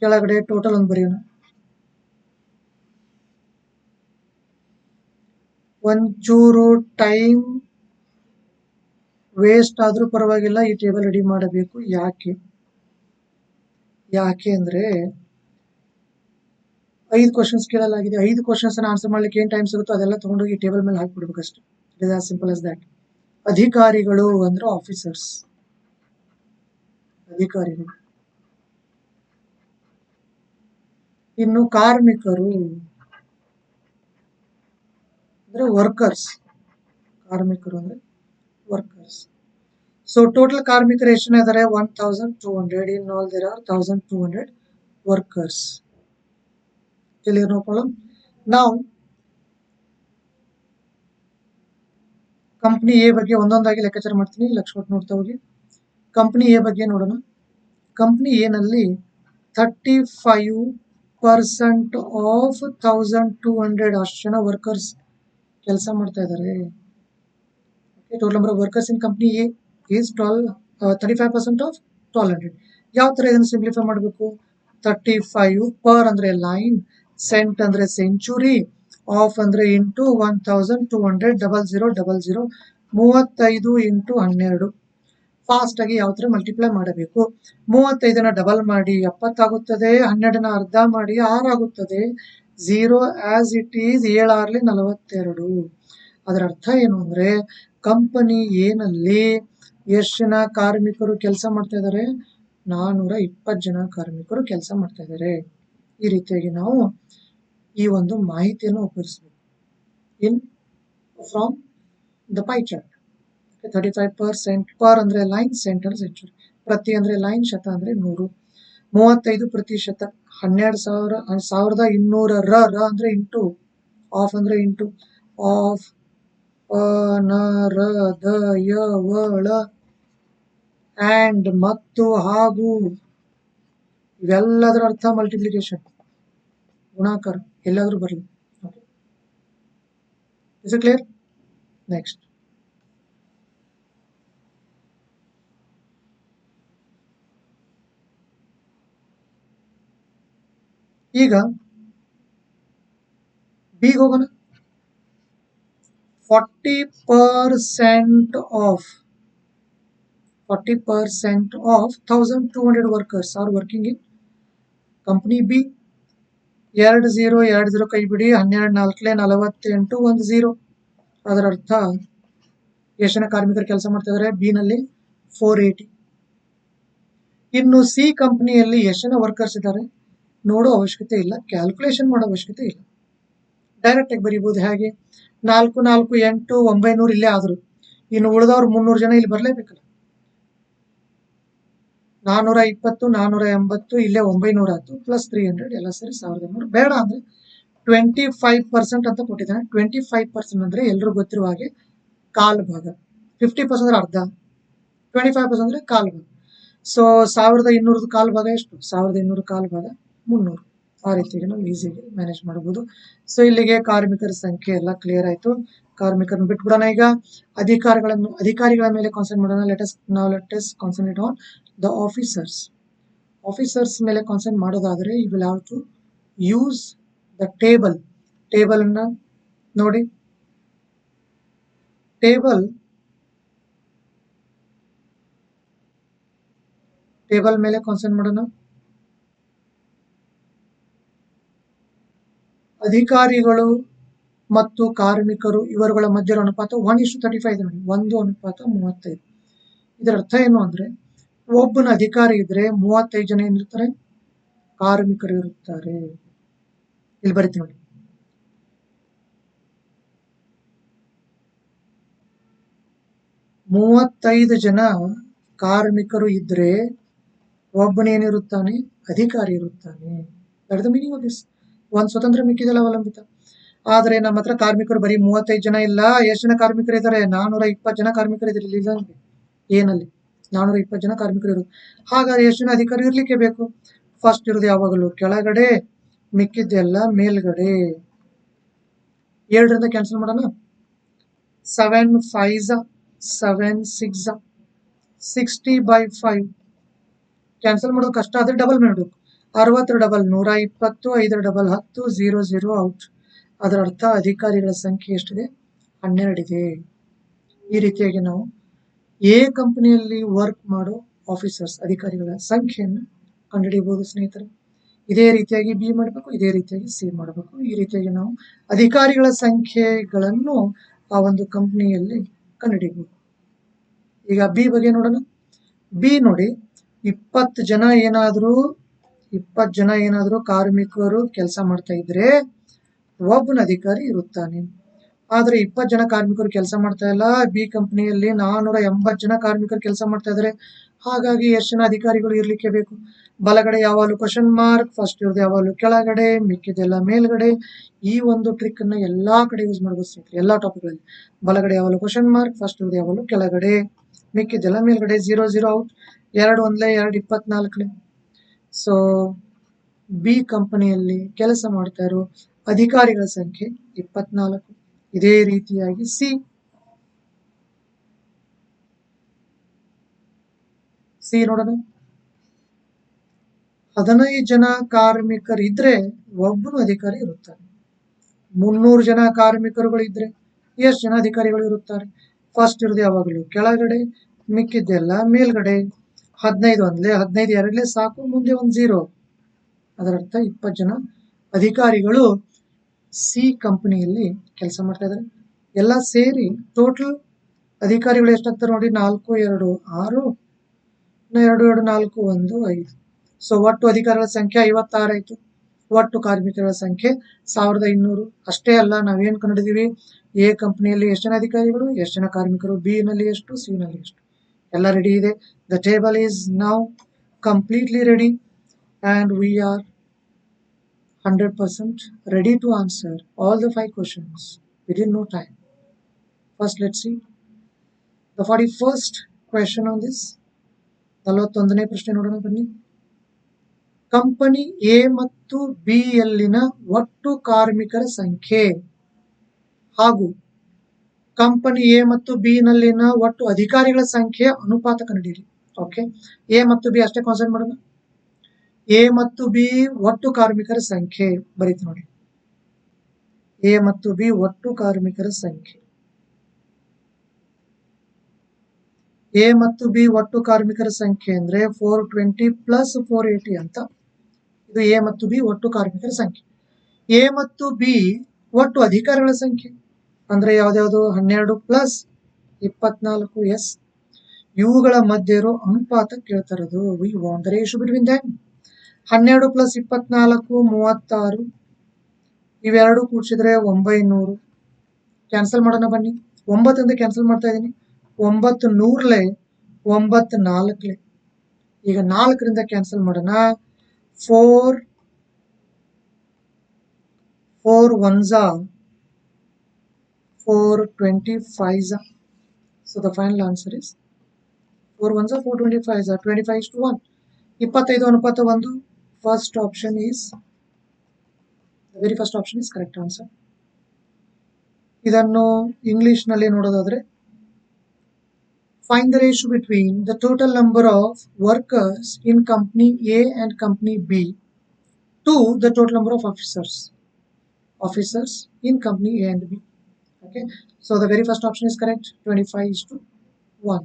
ಕೆಳಗಡೆ total ಒಂದು ಬರೆಯೋಣ. ಒಂಚೂರು time waste ಆದ್ರೂ ಪರವಾಗಿಲ್ಲ, ಈ ಟೇಬಲ್ ರೆಡಿ ಮಾಡಬೇಕು. ಯಾಕೆ ಅಂದ್ರೆ 5 ಕ್ವಶನ್ಸ್ ಕೇಳಲಾಗಿದೆ. 5 ಕ್ವಶನ್ಸ್ ಆನ್ಸರ್ ಮಾಡ್ಲಿಕ್ಕೆ ಏನ್ ಟೈಮ್ ಸಿಗುತ್ತೋ ಅದೆಲ್ಲ ತಗೊಂಡೋಗಿ ಈ ಟೇಬಲ್ ಮೇಲೆ ಹಾಕ್ಬಿಡ್ಬೇಕು ಅಷ್ಟೇ. It is as simple as that. ಅಧಿಕಾರಿಗಳು ಅಂದ್ರೆ ಆಫೀಸರ್ಸ್, ಅಧಿಕಾರಿಗಳು. ಇನ್ನು ಕಾರ್ಮಿಕರು ಅಂದ್ರೆ ವರ್ಕರ್ಸ್, ಕಾರ್ಮಿಕರು ಅಂದ್ರೆ ವರ್ಕರ್ಸ್. ಸೊ ಟೋಟಲ್ ಕಾರ್ಮಿಕರು ಎಷ್ಟು ಜನ ಇದ್ದಾರೆ? 1200. In all there are 1200 workers. Clear, no problem. Now company A ಬಗ್ಗೆ ಒಂದೊಂದಾಗಿ ಲೆಕ್ಕಾಚಾರ ಮಾಡ್ತೀನಿ, ಲಕ್ಷ ಕೊಟ್ಟು ನೋಡ್ತಾ ಹೋಗಿ. ಕಂಪನಿ ಎ ಬಗ್ಗೆ ನೋಡೋಣ. ಕಂಪನಿ ಎ ನಲ್ಲಿ 35% ಆಫ್ 1200 ಅಷ್ಟು ಜನ ವರ್ಕರ್ಸ್ ಕೆಲಸ ಮಾಡ್ತಾ ಇದ್ದಾರೆ. Total number of workers in company A is 35% of 1200. ಯಾವ ತರ ಇದನ್ನು ಸಿಂಪ್ಲಿಫೈ ಮಾಡಬೇಕು? 35 ಪರ್ ಅಂದ್ರೆ ಲೈನ್, ಸೆಂಟ್ ಅಂದ್ರೆ ಸೆಂಚುರಿ, ಆಫ್ ಅಂದ್ರೆ ಇಂಟು 1200, 0000, 35 ಇಂಟು 12. ಫಾಸ್ಟ್ ಆಗಿ ಯಾವ ತರ ಮಲ್ಟಿಪ್ಲೈ ಮಾಡಬೇಕು? 35ನ ಡಬಲ್ ಮಾಡಿ 70 ಆಗುತ್ತದೆ, 12ನ ಅರ್ಧ ಮಾಡಿ 6 ಆಗುತ್ತದೆ, 0 ಆಸ್ ಇಟ್ ಈಸ್, 7 6 42. ಅದರ ಅರ್ಥ ಏನು ಅಂದ್ರೆ ಕಂಪನಿ ಏನಲ್ಲಿ ಎಷ್ಟು ಜನ ಕಾರ್ಮಿಕರು ಕೆಲಸ ಮಾಡ್ತಾ ಇದ್ದಾರೆ? 420 ಜನ ಕಾರ್ಮಿಕರು ಕೆಲಸ ಮಾಡ್ತಾ ಇದ್ದಾರೆ. ಈ ರೀತಿಯಾಗಿ ನಾವು ಈ ಒಂದು ಮಾಹಿತಿಯನ್ನು ಉಪಯೋಗಿಸಬೇಕು in from the pie chart. 35% per ಅಂದ್ರೆ ಲೈನ್, ಸೆಂಟ್ ಅಂದ್ರೆ ಸೆಂಚುರಿ, ಪ್ರತಿ ಅಂದ್ರೆ ಲೈನ್, ಶತ ಅಂದ್ರೆ 100. 35%, 1200, ರ ಅಂದ್ರೆ ಇಂಟು, ಆಫ್ ಅಂದ್ರೆ ಇಂಟು, ಆಫ್ ನ ರ ದ ಯ ವ ಳ ಅಂಡ್ ಮತ್ತು ಹಾಗೂ ಇವೆಲ್ಲದರ ಅರ್ಥ ಮಲ್ಟಿಪ್ಲಿಕೇಶನ್, ಗುಣಾಕಾರ ಎಲ್ಲಾದ್ರೂ ಬರಲಿ. Is it clear? ನೆಕ್ಸ್ಟ್ ಈಗ ಬಿ ಹೋಗೋಣ. 40% of 1200 workers are working in company B. 20 ಕೈ ಬಿಡಿ, 12 4 48, 1 0. ಅದರ ಅರ್ಥ ಎಷ್ಟು ಜನ ಕಾರ್ಮಿಕರು ಕೆಲಸ ಮಾಡ್ತಾ ಇದ್ದಾರೆ? ಬಿ ನಲ್ಲಿ 480. ಇನ್ನು ಸಿ ಕಂಪನಿಯಲ್ಲಿ ಎಷ್ಟು ಜನ ವರ್ಕರ್ಸ್ ಇದ್ದಾರೆ ನೋಡೋ ಅವಶ್ಯಕತೆ ಇಲ್ಲ, ಕ್ಯಾಲ್ಕುಲೇಷನ್ ಮಾಡೋ ಅವಶ್ಯಕತೆ ಇಲ್ಲ, ಡೈರೆಕ್ಟ್ ಆಗಿ ಬರೀಬಹುದು. ಹೇಗೆ? 4 4 8 900 ಇಲ್ಲೇ ಆದ್ರು, ಇನ್ನು ಉಳಿದವ್ರು 300 ಜನ ಇಲ್ಲಿ ಬರ್ಲೇಬೇಕಲ್ಲ. 420 480 ಇಲ್ಲೇ 900 ಆಯ್ತು, ಪ್ಲಸ್ 300 ಎಲ್ಲ ಸರಿ 1200. ಬೇಡ ಅಂದ್ರೆ 25% ಅಂತ ಕೊಟ್ಟಿದ್ದಾನೆ. 25% ಅಂದ್ರೆ ಎಲ್ರಿಗೂ ಗೊತ್ತಿರುವ ಹಾಗೆ ಕಾಲು ಭಾಗ. 50% ಅಂದ್ರೆ ಅರ್ಧ, 25% ಅಂದ್ರೆ ಕಾಲು ಭಾಗ. ಸೊ 1200 ಕಾಲು ಭಾಗ ಎಷ್ಟು? 1200 ಕಾಲು ಭಾಗ 300. ಆ ರೀತಿಯಾಗಿ ನಾವು ಈಸಿಯಾಗಿ ಮ್ಯಾನೇಜ್ ಮಾಡಬಹುದು. ಸೊ ಇಲ್ಲಿಗೆ ಕಾರ್ಮಿಕರ ಸಂಖ್ಯೆ ಎಲ್ಲ ಕ್ಲಿಯರ್ ಆಯ್ತು. ಕಾರ್ಮಿಕರನ್ನು ಬಿಟ್ಬಿಡೋಣ. ಈಗ ಅಧಿಕಾರಿಗಳ ಮೇಲೆ ಕಾನ್ಸಂಟ್ರೇಟ್ ಮಾಡೋಣ. Let us concentrate on the officers ಮೇಲೆ ಕಾನ್ಸಂಟ್ರೇಟ್ ಮಾಡೋದಾದ್ರೆ you will have to use the table. Table ಅನ್ನ ನೋಡಿ. ಟೇಬಲ್ ಮೇಲೆ ಕಾನ್ಸಂಟ್ರೇಟ್ ಮಾಡೋಣ. ಅಧಿಕಾರಿಗಳು ಮತ್ತು ಕಾರ್ಮಿಕರು ಇವರುಗಳ ಮಧ್ಯೆ ಅನುಪಾತ 1:35 ನೋಡಿ, 1:35. ಇದರ ಅರ್ಥ ಏನು ಅಂದ್ರೆ ಒಬ್ಬನ ಅಧಿಕಾರಿ ಇದ್ರೆ 35 ಜನ ಏನಿರ್ತಾರೆ? ಕಾರ್ಮಿಕರು ಇರುತ್ತಾರೆ. ಇಲ್ಲಿ ಬರೀತೀವಿ ನೋಡಿ. 35 ಜನ ಕಾರ್ಮಿಕರು ಇದ್ರೆ ಒಬ್ಬನೇನಿರುತ್ತಾನೆ? ಅಧಿಕಾರಿ ಇರುತ್ತಾನೆ. That the meaning of this. ಒಂದು ಸ್ವತಂತ್ರ, ಮಿಕ್ಕಿದೆಲ್ಲ ಅವಲಂಬಿತ. ಆದ್ರೆ ನಮ್ಮ ಹತ್ರ ಕಾರ್ಮಿಕರು ಬರೀ 35 ಜನ ಇಲ್ಲ. ಎಷ್ಟು ಜನ ಕಾರ್ಮಿಕರು ಇದ್ದಾರೆ? 420 ಜನ ಕಾರ್ಮಿಕರು ಇದ್ದಾರೆ. ಏನಲ್ಲಿ 420 ಜನ ಕಾರ್ಮಿಕರು ಇರೋದು. ಹಾಗಾದ್ರೆ ಎಷ್ಟು ಜನ ಅಧಿಕಾರಿ ಇರ್ಲಿಕ್ಕೆ ಬೇಕು? ಫಸ್ಟ್ ಇರೋದು ಯಾವಾಗಲೂ ಕೆಳಗಡೆ, ಮಿಕ್ಕಿದ್ದೆಲ್ಲ ಮೇಲ್ಗಡೆ. 7ರಿಂದ ಕ್ಯಾನ್ಸಲ್ ಮಾಡೋಣ. 7 5 7 6 60/5 ಕ್ಯಾನ್ಸಲ್ ಮಾಡೋದು ಕಷ್ಟ ಆದರೆ ಡಬಲ್ ಮಾಡಬೇಕು. 60 ಡಬಲ್ 120, 5 ಡಬಲ್ 10, 0 0 ಔಟ್. ಅದರ ಅರ್ಥ ಅಧಿಕಾರಿಗಳ ಸಂಖ್ಯೆ ಎಷ್ಟಿದೆ? 12 ಇದೆ. ಈ ರೀತಿಯಾಗಿ ನಾವು ಎ ಕಂಪನಿಯಲ್ಲಿ ವರ್ಕ್ ಮಾಡೋ ಆಫೀಸರ್ಸ್ ಅಧಿಕಾರಿಗಳ ಸಂಖ್ಯೆಯನ್ನು ಕಂಡುಹಿಡಿಯಬಹುದು ಸ್ನೇಹಿತರೆ. ಇದೇ ರೀತಿಯಾಗಿ ಬಿ ಮಾಡಬೇಕು, ಇದೇ ರೀತಿಯಾಗಿ ಸಿ ಮಾಡಬೇಕು. ಈ ರೀತಿಯಾಗಿ ನಾವು ಅಧಿಕಾರಿಗಳ ಸಂಖ್ಯೆಗಳನ್ನು ಆ ಒಂದು ಕಂಪನಿಯಲ್ಲಿ ಕಂಡುಹಿಡಿಯಬಹುದು. ಈಗ ಬಿ ಬಗ್ಗೆ ನೋಡೋಣ. ಬಿ ನೋಡಿ, 20 ಜನ ಏನಾದರೂ ಕಾರ್ಮಿಕರು ಕೆಲಸ ಮಾಡ್ತಾ ಇದ್ರೆ ಒಬ್ಬನ ಅಧಿಕಾರಿ ಇರುತ್ತಾನೆ. ಆದ್ರೆ 20 ಜನ ಕಾರ್ಮಿಕರು ಕೆಲಸ ಮಾಡ್ತಾ ಇಲ್ಲ. ಬಿ ಕಂಪನಿಯಲ್ಲಿ 480 ಜನ ಕಾರ್ಮಿಕರು ಕೆಲಸ ಮಾಡ್ತಾ ಇದ್ದಾರೆ. ಹಾಗಾಗಿ ಎಷ್ಟು ಜನ ಅಧಿಕಾರಿಗಳು ಇರ್ಲಿಕ್ಕೆ ಬೇಕು? ಬಲಗಡೆ ಯಾವಾಗಲೂ ಕ್ವಶನ್ ಮಾರ್ಕ್, ಫಸ್ಟ್ ಇರೋದು ಯಾವಾಗಲೂ ಕೆಳಗಡೆ, ಮಿಕ್ಕಿದೆಲ್ಲ ಮೇಲ್ಗಡೆ. ಈ ಒಂದು ಟ್ರಿಕ್ ಅನ್ನ ಎಲ್ಲಾ ಕಡೆ ಯೂಸ್ ಮಾಡಬಹುದು ಸ್ನೇಹಿತರೆ, ಎಲ್ಲಾ ಟಾಪಿಕ್ಗಳಲ್ಲಿ. ಬಲಗಡೆ ಯಾವಾಗಲೂ ಕ್ವಶನ್ ಮಾರ್ಕ್, ಫಸ್ಟ್ ಇರೋದು ಯಾವಾಗಲೂ ಕೆಳಗಡೆ, ಮಿಕ್ಕಿದೆಲ್ಲ ಮೇಲ್ಗಡೆ. 0 0 ಔಟ್. 2 1 2 24. ಸೊ ಬಿ ಕಂಪನಿಯಲ್ಲಿ ಕೆಲಸ ಮಾಡ್ತಾ ಇರೋ ಅಧಿಕಾರಿಗಳ ಸಂಖ್ಯೆ 24. ಇದೇ ರೀತಿಯಾಗಿ ಸಿ ನೋಡೋಣ. 15 ಜನ ಕಾರ್ಮಿಕರಿದ್ರೆ ಒಬ್ಬರು ಅಧಿಕಾರಿ ಇರುತ್ತಾರೆ. 300 ಜನ ಕಾರ್ಮಿಕರುಗಳು ಇದ್ರೆ ಎಷ್ಟು ಜನ ಅಧಿಕಾರಿಗಳು ಇರುತ್ತಾರೆ? ಫಸ್ಟ್ ಇರೋದು ಯಾವಾಗಲೂ ಕೆಳಗಡೆ, ಮಿಕ್ಕಿದ್ದೆಲ್ಲ ಮೇಲ್ಗಡೆ. 15 1 15 2 ಸಾಕು, ಮುಂದೆ ಒಂದು 0. ಅದರ ಅರ್ಥ 20 ಜನ ಅಧಿಕಾರಿಗಳು ಸಿ ಕಂಪನಿಯಲ್ಲಿ ಕೆಲಸ ಮಾಡ್ತಾ ಇದ್ದಾರೆ. ಎಲ್ಲ ಸೇರಿ ಟೋಟಲ್ ಅಧಿಕಾರಿಗಳು ಎಷ್ಟಾಗ್ತಾರೆ ನೋಡಿ. 4 2 6, 2 2 4 1 5. ಸೊ ಒಟ್ಟು ಅಧಿಕಾರಿಗಳ ಸಂಖ್ಯೆ 56 ಆಯ್ತು. ಒಟ್ಟು ಕಾರ್ಮಿಕರ ಸಂಖ್ಯೆ 1200. ಅಷ್ಟೇ ಅಲ್ಲ, ನಾವೇನ್ ಕಂಡಿದ್ದೀವಿ? ಎ ಕಂಪನಿಯಲ್ಲಿ ಎಷ್ಟು ಜನ ಅಧಿಕಾರಿಗಳು, ಎಷ್ಟು ಜನ ಕಾರ್ಮಿಕರು, ಬಿ ನಲ್ಲಿ ಎಷ್ಟು, ಸಿ ನಲ್ಲಿ ಎಷ್ಟು, ಎಲ್ಲ ರೆಡಿ ಇದೆ. The table is now completely ready and we are 100% ready to answer all the 5 questions within no time. First, let's see the 41st question on this. 41ನೇ ಪ್ರಶ್ನೆ ನೋಡೋಣ ಬನ್ನಿ. ಕಂಪನಿ ಎ ಮತ್ತು ಬಿ ಯಲ್ಲಿನ ಒಟ್ಟು ಕಾರ್ಮಿಕರ ಸಂಖ್ಯೆ ಹಾಗೂ ಕಂಪನಿ ಎ ಮತ್ತು ಬಿ ನಲ್ಲಿನ ಒಟ್ಟು ಅಧಿಕಾರಿಗಳ ಸಂಖ್ಯೆಯ ಅನುಪಾತ ಕಂಡುಹಿಡಿಯಿರಿ. ಓಕೆ, ಎ ಮತ್ತು ಬಿ ಅಷ್ಟೇ ಕಾನ್ಸಂಟ್ರೇಟ್ ಮಾಡೋಣ. ಎ ಮತ್ತು ಬಿ ಒಟ್ಟು ಕಾರ್ಮಿಕರ ಸಂಖ್ಯೆ ಬರೀತು ನೋಡಿ. ಎ ಮತ್ತು ಬಿ ಒಟ್ಟು ಕಾರ್ಮಿಕರ ಸಂಖ್ಯೆ. ಎ ಮತ್ತು ಬಿ ಒಟ್ಟು ಕಾರ್ಮಿಕರ ಸಂಖ್ಯೆ ಅಂದ್ರೆ 420 ಪ್ಲಸ್ 480 ಅಂತ. ಇದು ಎ ಮತ್ತು ಬಿ ಒಟ್ಟು ಕಾರ್ಮಿಕರ ಸಂಖ್ಯೆ. ಎ ಮತ್ತು ಬಿ ಒಟ್ಟು ಅಧಿಕಾರಿಗಳ ಸಂಖ್ಯೆ ಅಂದ್ರೆ ಯಾವ್ದ್ಯಾವ್ದು? 12 ಪ್ಲಸ್ 24 ಎಸ್. ಇವುಗಳ ಮಧ್ಯೆ ಇರೋ ಅನುಪಾತ ಕೇಳ್ತಾ ಇರೋದು. We want the ratio between them. 12 plus 24 36. ಇವೆರಡು ಕೂಡಿಸಿದ್ರೆ 900. ಕ್ಯಾನ್ಸಲ್ ಮಾಡೋಣ ಬನ್ನಿ. 9 ಕ್ಯಾನ್ಸಲ್ ಮಾಡ್ತಾ ಇದ್ದೀನಿ. 9 100 9 4. ಈಗ 4ರಿಂದ ಕ್ಯಾನ್ಸಲ್ ಮಾಡೋಣ. 4 1s 4 25s. So the final answer is 4 1s 4 25s 25:1. 25 ಅನುಪಾತ 1. First option is the very first option is correct answer. ಇದನ್ನು ಇಂಗ್ಲಿಷ್ ನಲ್ಲಿ ನೋಡೋದಾದ್ರೆ, find the ratio between the total number of workers in company A and company B to the total number of officers in company A and B. Okay, so the very first option is correct. 25:1.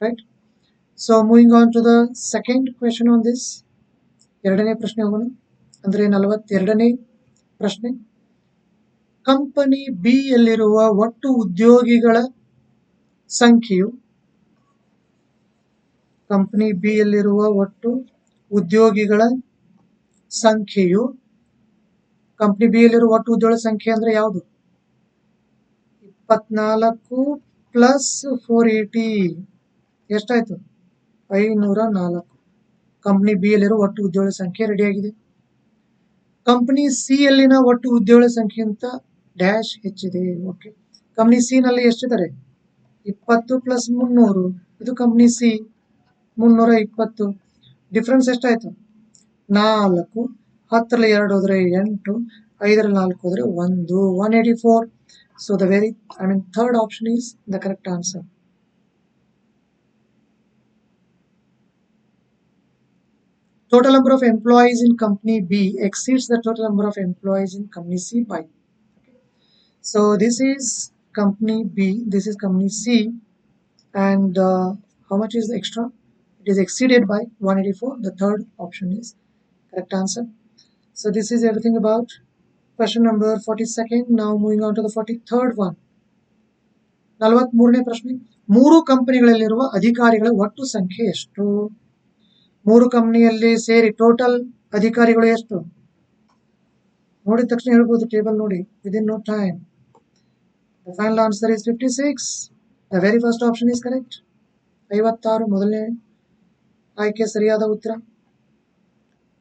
Right. So moving on to the second question on this. ಎರಡನೇ ಪ್ರಶ್ನೆ ಹೋಗೋಣ. ಅಂದ್ರೆ 42ನೇ ಪ್ರಶ್ನೆ. Company B ಯಲ್ಲಿರುವ ಒಟ್ಟು ಉದ್ಯೋಗಿಗಳ ಸಂಖ್ಯೆಯು company B ಯಲ್ಲಿರುವ ಒಟ್ಟು ಉದ್ಯೋಗಿಗಳ ಸಂಖ್ಯೆಯು ಕಂಪನಿ ಬಿ ಯಲ್ಲಿರುವ ಒಟ್ಟು ಉದ್ಯೋಗಿಗಳ ಸಂಖ್ಯೆ ಅಂದ್ರೆ ಯಾವುದು? 24 ಪ್ಲಸ್ 480 ಎಷ್ಟಾಯ್ತು? 504. ಕಂಪನಿ ಬಿ ಯಲ್ಲಿರುವ ಒಟ್ಟು ಉದ್ಯೋಗಿಗಳ ಸಂಖ್ಯೆ ರೆಡಿಯಾಗಿದೆ. ಕಂಪನಿ ಸಿ ಯಲ್ಲಿನ ಒಟ್ಟು ಉದ್ಯೋಗಿಗಳ ಸಂಖ್ಯೆಗಿಂತ ಡ್ಯಾಶ್ ಹೆಚ್ಚಿದೆ. ಓಕೆ, ಕಂಪನಿ ಸಿ ನಲ್ಲಿ ಎಷ್ಟಿದ್ದಾರೆ? 20 ಪ್ಲಸ್ 300. ಇದು ಕಂಪನಿ ಸಿ. 320. ಡಿಫ್ರೆನ್ಸ್ ಎಷ್ಟಾಯ್ತು? 4. 10ರಲ್ಲಿ 2 ಹೋದ್ರೆ 8, 5ರಲ್ಲಿ 4 ಹೋದ್ರೆ 1, 184. So the third option is the correct answer. Total number of employees in company B exceeds the total number of employees in company C by. So this is company B, this is company C, and how much is the extra? It is exceeded by 184. The third option is correct answer. So this is everything about question number 42nd. Now moving on to the 43rd one. 43ನೇ ಪ್ರಶ್ನೆ. 3 ಕಂಪನಿಗಳಲ್ಲಿರುವ ಅಧಿಕಾರಿಗಳ ಒಟ್ಟು ಸಂಖ್ಯೆ ಎಷ್ಟು? 3 ಕಂಪನಿಯಲ್ಲಿ ಸೇರಿ total ಅಧಿಕಾರಿಗಳು ಎಷ್ಟು? ನೋಡಿದ ತಕ್ಷಣ ಹೇಳ್ಬೋದು, ಟೇಬಲ್ ನೋಡಿ, within no time. The final answer is 56. The very first option is correct. 56 ಮೊದಲನೇ ಆಯ್ಕೆ ಸರಿಯಾದ ಉತ್ತರ.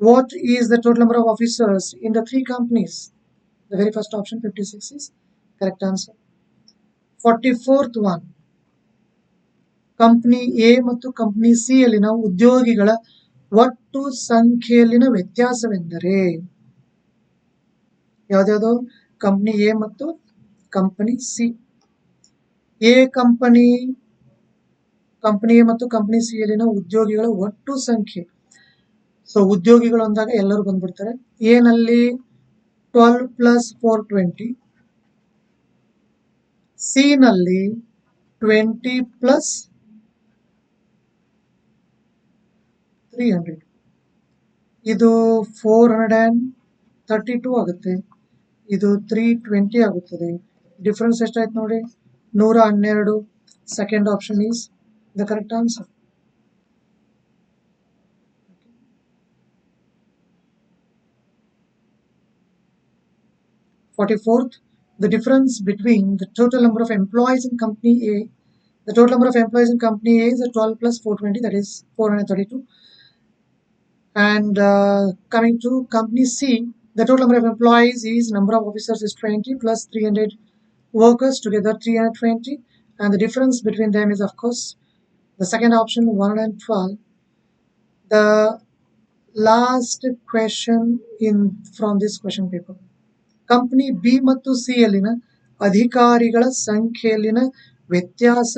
What is the total number of officers in the 3 companies? The very first option 56 is correct answer. 44th one. Company A ಮತ್ತು company C ಯಲ್ಲಿನ ಉದ್ಯೋಗಿಗಳ ಒಟ್ಟು ಸಂಖ್ಯೆಯಲ್ಲಿನ ವ್ಯತ್ಯಾಸವೆಂದರೆ? ಯಾವ್ದ್ಯಾವ್ದು? ಕಂಪನಿ ಎ ಮತ್ತು company C. A company A ಮತ್ತು ಕಂಪನಿ ಸಿ ಯಲ್ಲಿನ ಉದ್ಯೋಗಿಗಳ ಒಟ್ಟು ಸಂಖ್ಯೆ. ಸೊ ಉದ್ಯೋಗಿಗಳು ಅಂದಾಗ ಎಲ್ಲರೂ ಬಂದ್ಬಿಡ್ತಾರೆ. ಎ ನಲ್ಲಿ 12 + 420, ಸಿ ನಲ್ಲಿ 20 + 300. ಇದು 432 ಆಗುತ್ತೆ, ಇದು 320 ಆಗುತ್ತದೆ. ಡಿಫ್ರೆನ್ಸ್ ಎಷ್ಟಾಯ್ತು ನೋಡಿ? 112. Second option is the correct answer. Forty-fourth, the difference between the total number of employees in company A. The total number of employees in company A is 12 + 420, that is 432. And coming to company C, the total number of employees is number of officers is 20 plus 300 workers, together 320, and the difference between them is of course the second option 112. The last question from this question paper. Company B ಮತ್ತು C ಯಲ್ಲಿನ ಅಧಿಕಾರಿಗಳ ಸಂಖ್ಯೆಯಲ್ಲಿನ ವ್ಯತ್ಯಾಸ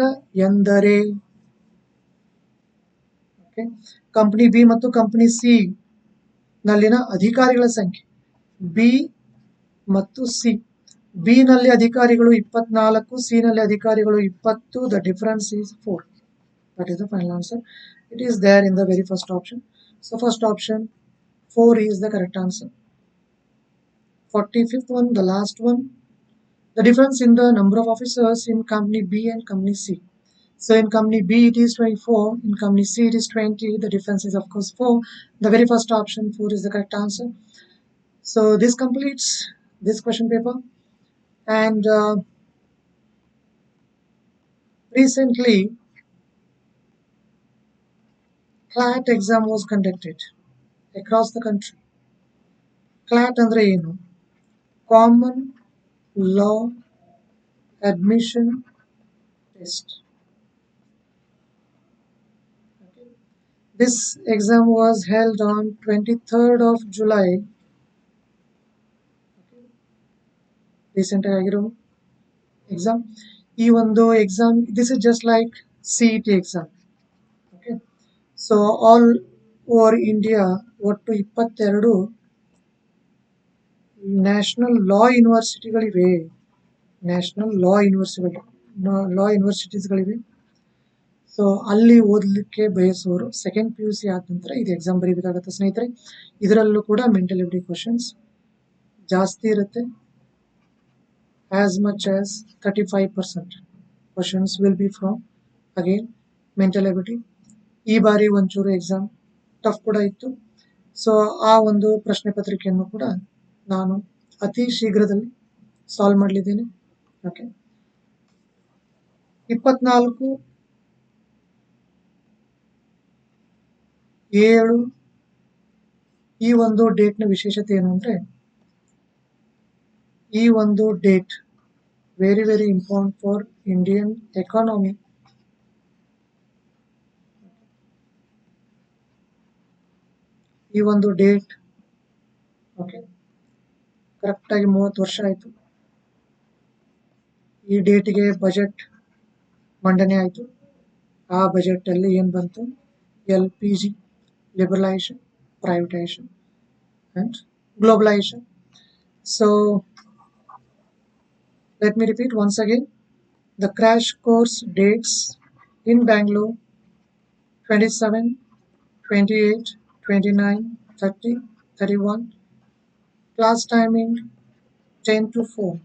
ಎಂದರೆ? Company B ಮತ್ತು company C ನಲ್ಲಿನ ಅಧಿಕಾರಿಗಳ ಸಂಖ್ಯೆ. B ಮತ್ತು ಸಿ. ಬಿ ನಲ್ಲಿ ಅಧಿಕಾರಿಗಳು 24, ಸಿ ನಲ್ಲಿ ಅಧಿಕಾರಿಗಳು 20. The difference is 4. That is the final answer. It is there in the very first option. So first option 4 is the correct answer. 45th one, the last one. The difference in the number of officers in company B and company C. So in company B it is 24, in company C it is 20. The difference is of course 4. The very first option 4 is the correct answer. So this completes this question paper. And recently CLAT exam was conducted across the country. CLAT andre enu? Common Law Admission Test. This exam was held on 23rd of July. Recent exam. ಈ ಒಂದು exam, this is just like CET exam. Okay. So all over India ಒಟ್ಟು 22 national law ಯೂನಿವರ್ಸಿಟಿಗಳಿವೆ. National law ಯೂನಿವರ್ಸಿಟೀಸ್ಗಳಿವೆ. So ಅಲ್ಲಿ ಓದಲಿಕ್ಕೆ ಬಯಸೋರು second PUC ಆದ ನಂತರ ಇದು ಎಕ್ಸಾಮ್ ಬರೀಬೇಕಾಗತ್ತೆ ಸ್ನೇಹಿತರೆ. ಇದರಲ್ಲೂ ಕೂಡ ಮೆಂಟಲ್ ಎಬಿಲಿಟಿ ಕ್ವಶನ್ಸ್ ಜಾಸ್ತಿ ಇರುತ್ತೆ. As much as 35% questions will be from again mental ability. ಈ ಬಾರಿ ಒಂಚೂರು ಎಕ್ಸಾಮ್ ಟಫ್ ಕೂಡ ಇತ್ತು. ಸೊ ಆ ಒಂದು ಪ್ರಶ್ನೆ ಪತ್ರಿಕೆಯನ್ನು ಕೂಡ ನಾನು ಅತಿ ಶೀಘ್ರದಲ್ಲಿ ಸಾಲ್ವ್ ಮಾಡಲಿದ್ದೇನೆ. ಓಕೆ, 24/7 ಈ ಒಂದು ಡೇಟ್ನ ವಿಶೇಷತೆ ಏನು ಅಂದರೆ, ಈ ಒಂದು date very very important for Indian economy. ಈ ಒಂದು ಡೇಟ್ ಓಕೆ ಕರೆಕ್ಟಾಗಿ 30 ವರ್ಷ ಆಯಿತು. ಈ ಡೇಟಿಗೆ ಬಜೆಟ್ ಮಂಡನೆ ಆಯಿತು. ಆ ಬಜೆಟಲ್ಲಿ ಏನು ಬಂತು? LPG, liberalization, privatization and globalization. So let me repeat once again. The crash course dates in Bangalore 27, 28, 29, 30, 31. Class timing 10 to 4.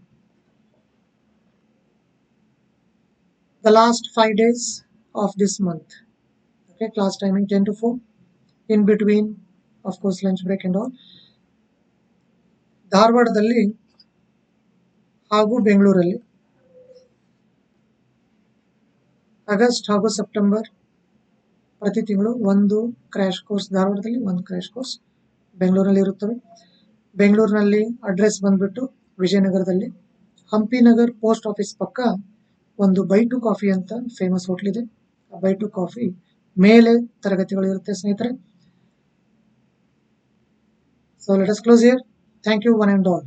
The last 5 days of this month. Okay, class timing 10 to 4. In between, of course, lunch break and all. ಧಾರವಾಡದಲ್ಲಿ ಹಾಗೂ ಬೆಂಗಳೂರಲ್ಲಿ August ಹಾಗೂ September ಪ್ರತಿ ತಿಂಗಳು ಒಂದು crash course ಧಾರವಾಡದಲ್ಲಿ, ಒಂದು crash course ಬೆಂಗಳೂರಲ್ಲಿ ಇರುತ್ತವೆ. ಬೆಂಗಳೂರಿನಲ್ಲಿ ಅಡ್ರೆಸ್ ಬಂದ್ಬಿಟ್ಟು ವಿಜಯನಗರದಲ್ಲಿ ಹಂಪಿ ನಗರ್ ಪೋಸ್ಟ್ ಆಫೀಸ್ ಪಕ್ಕ ಒಂದು ಬೈ ಟು ಕಾಫಿ ಅಂತ ಫೇಮಸ್ ಹೋಟ್ಲ್ ಇದೆ. ಆ ಬೈ ಟು ಕಾಫಿ ಮೇಲೆ ತರಗತಿಗಳು ಇರುತ್ತೆ ಸ್ನೇಹಿತರೆ. So let us close here. Thank you one and all.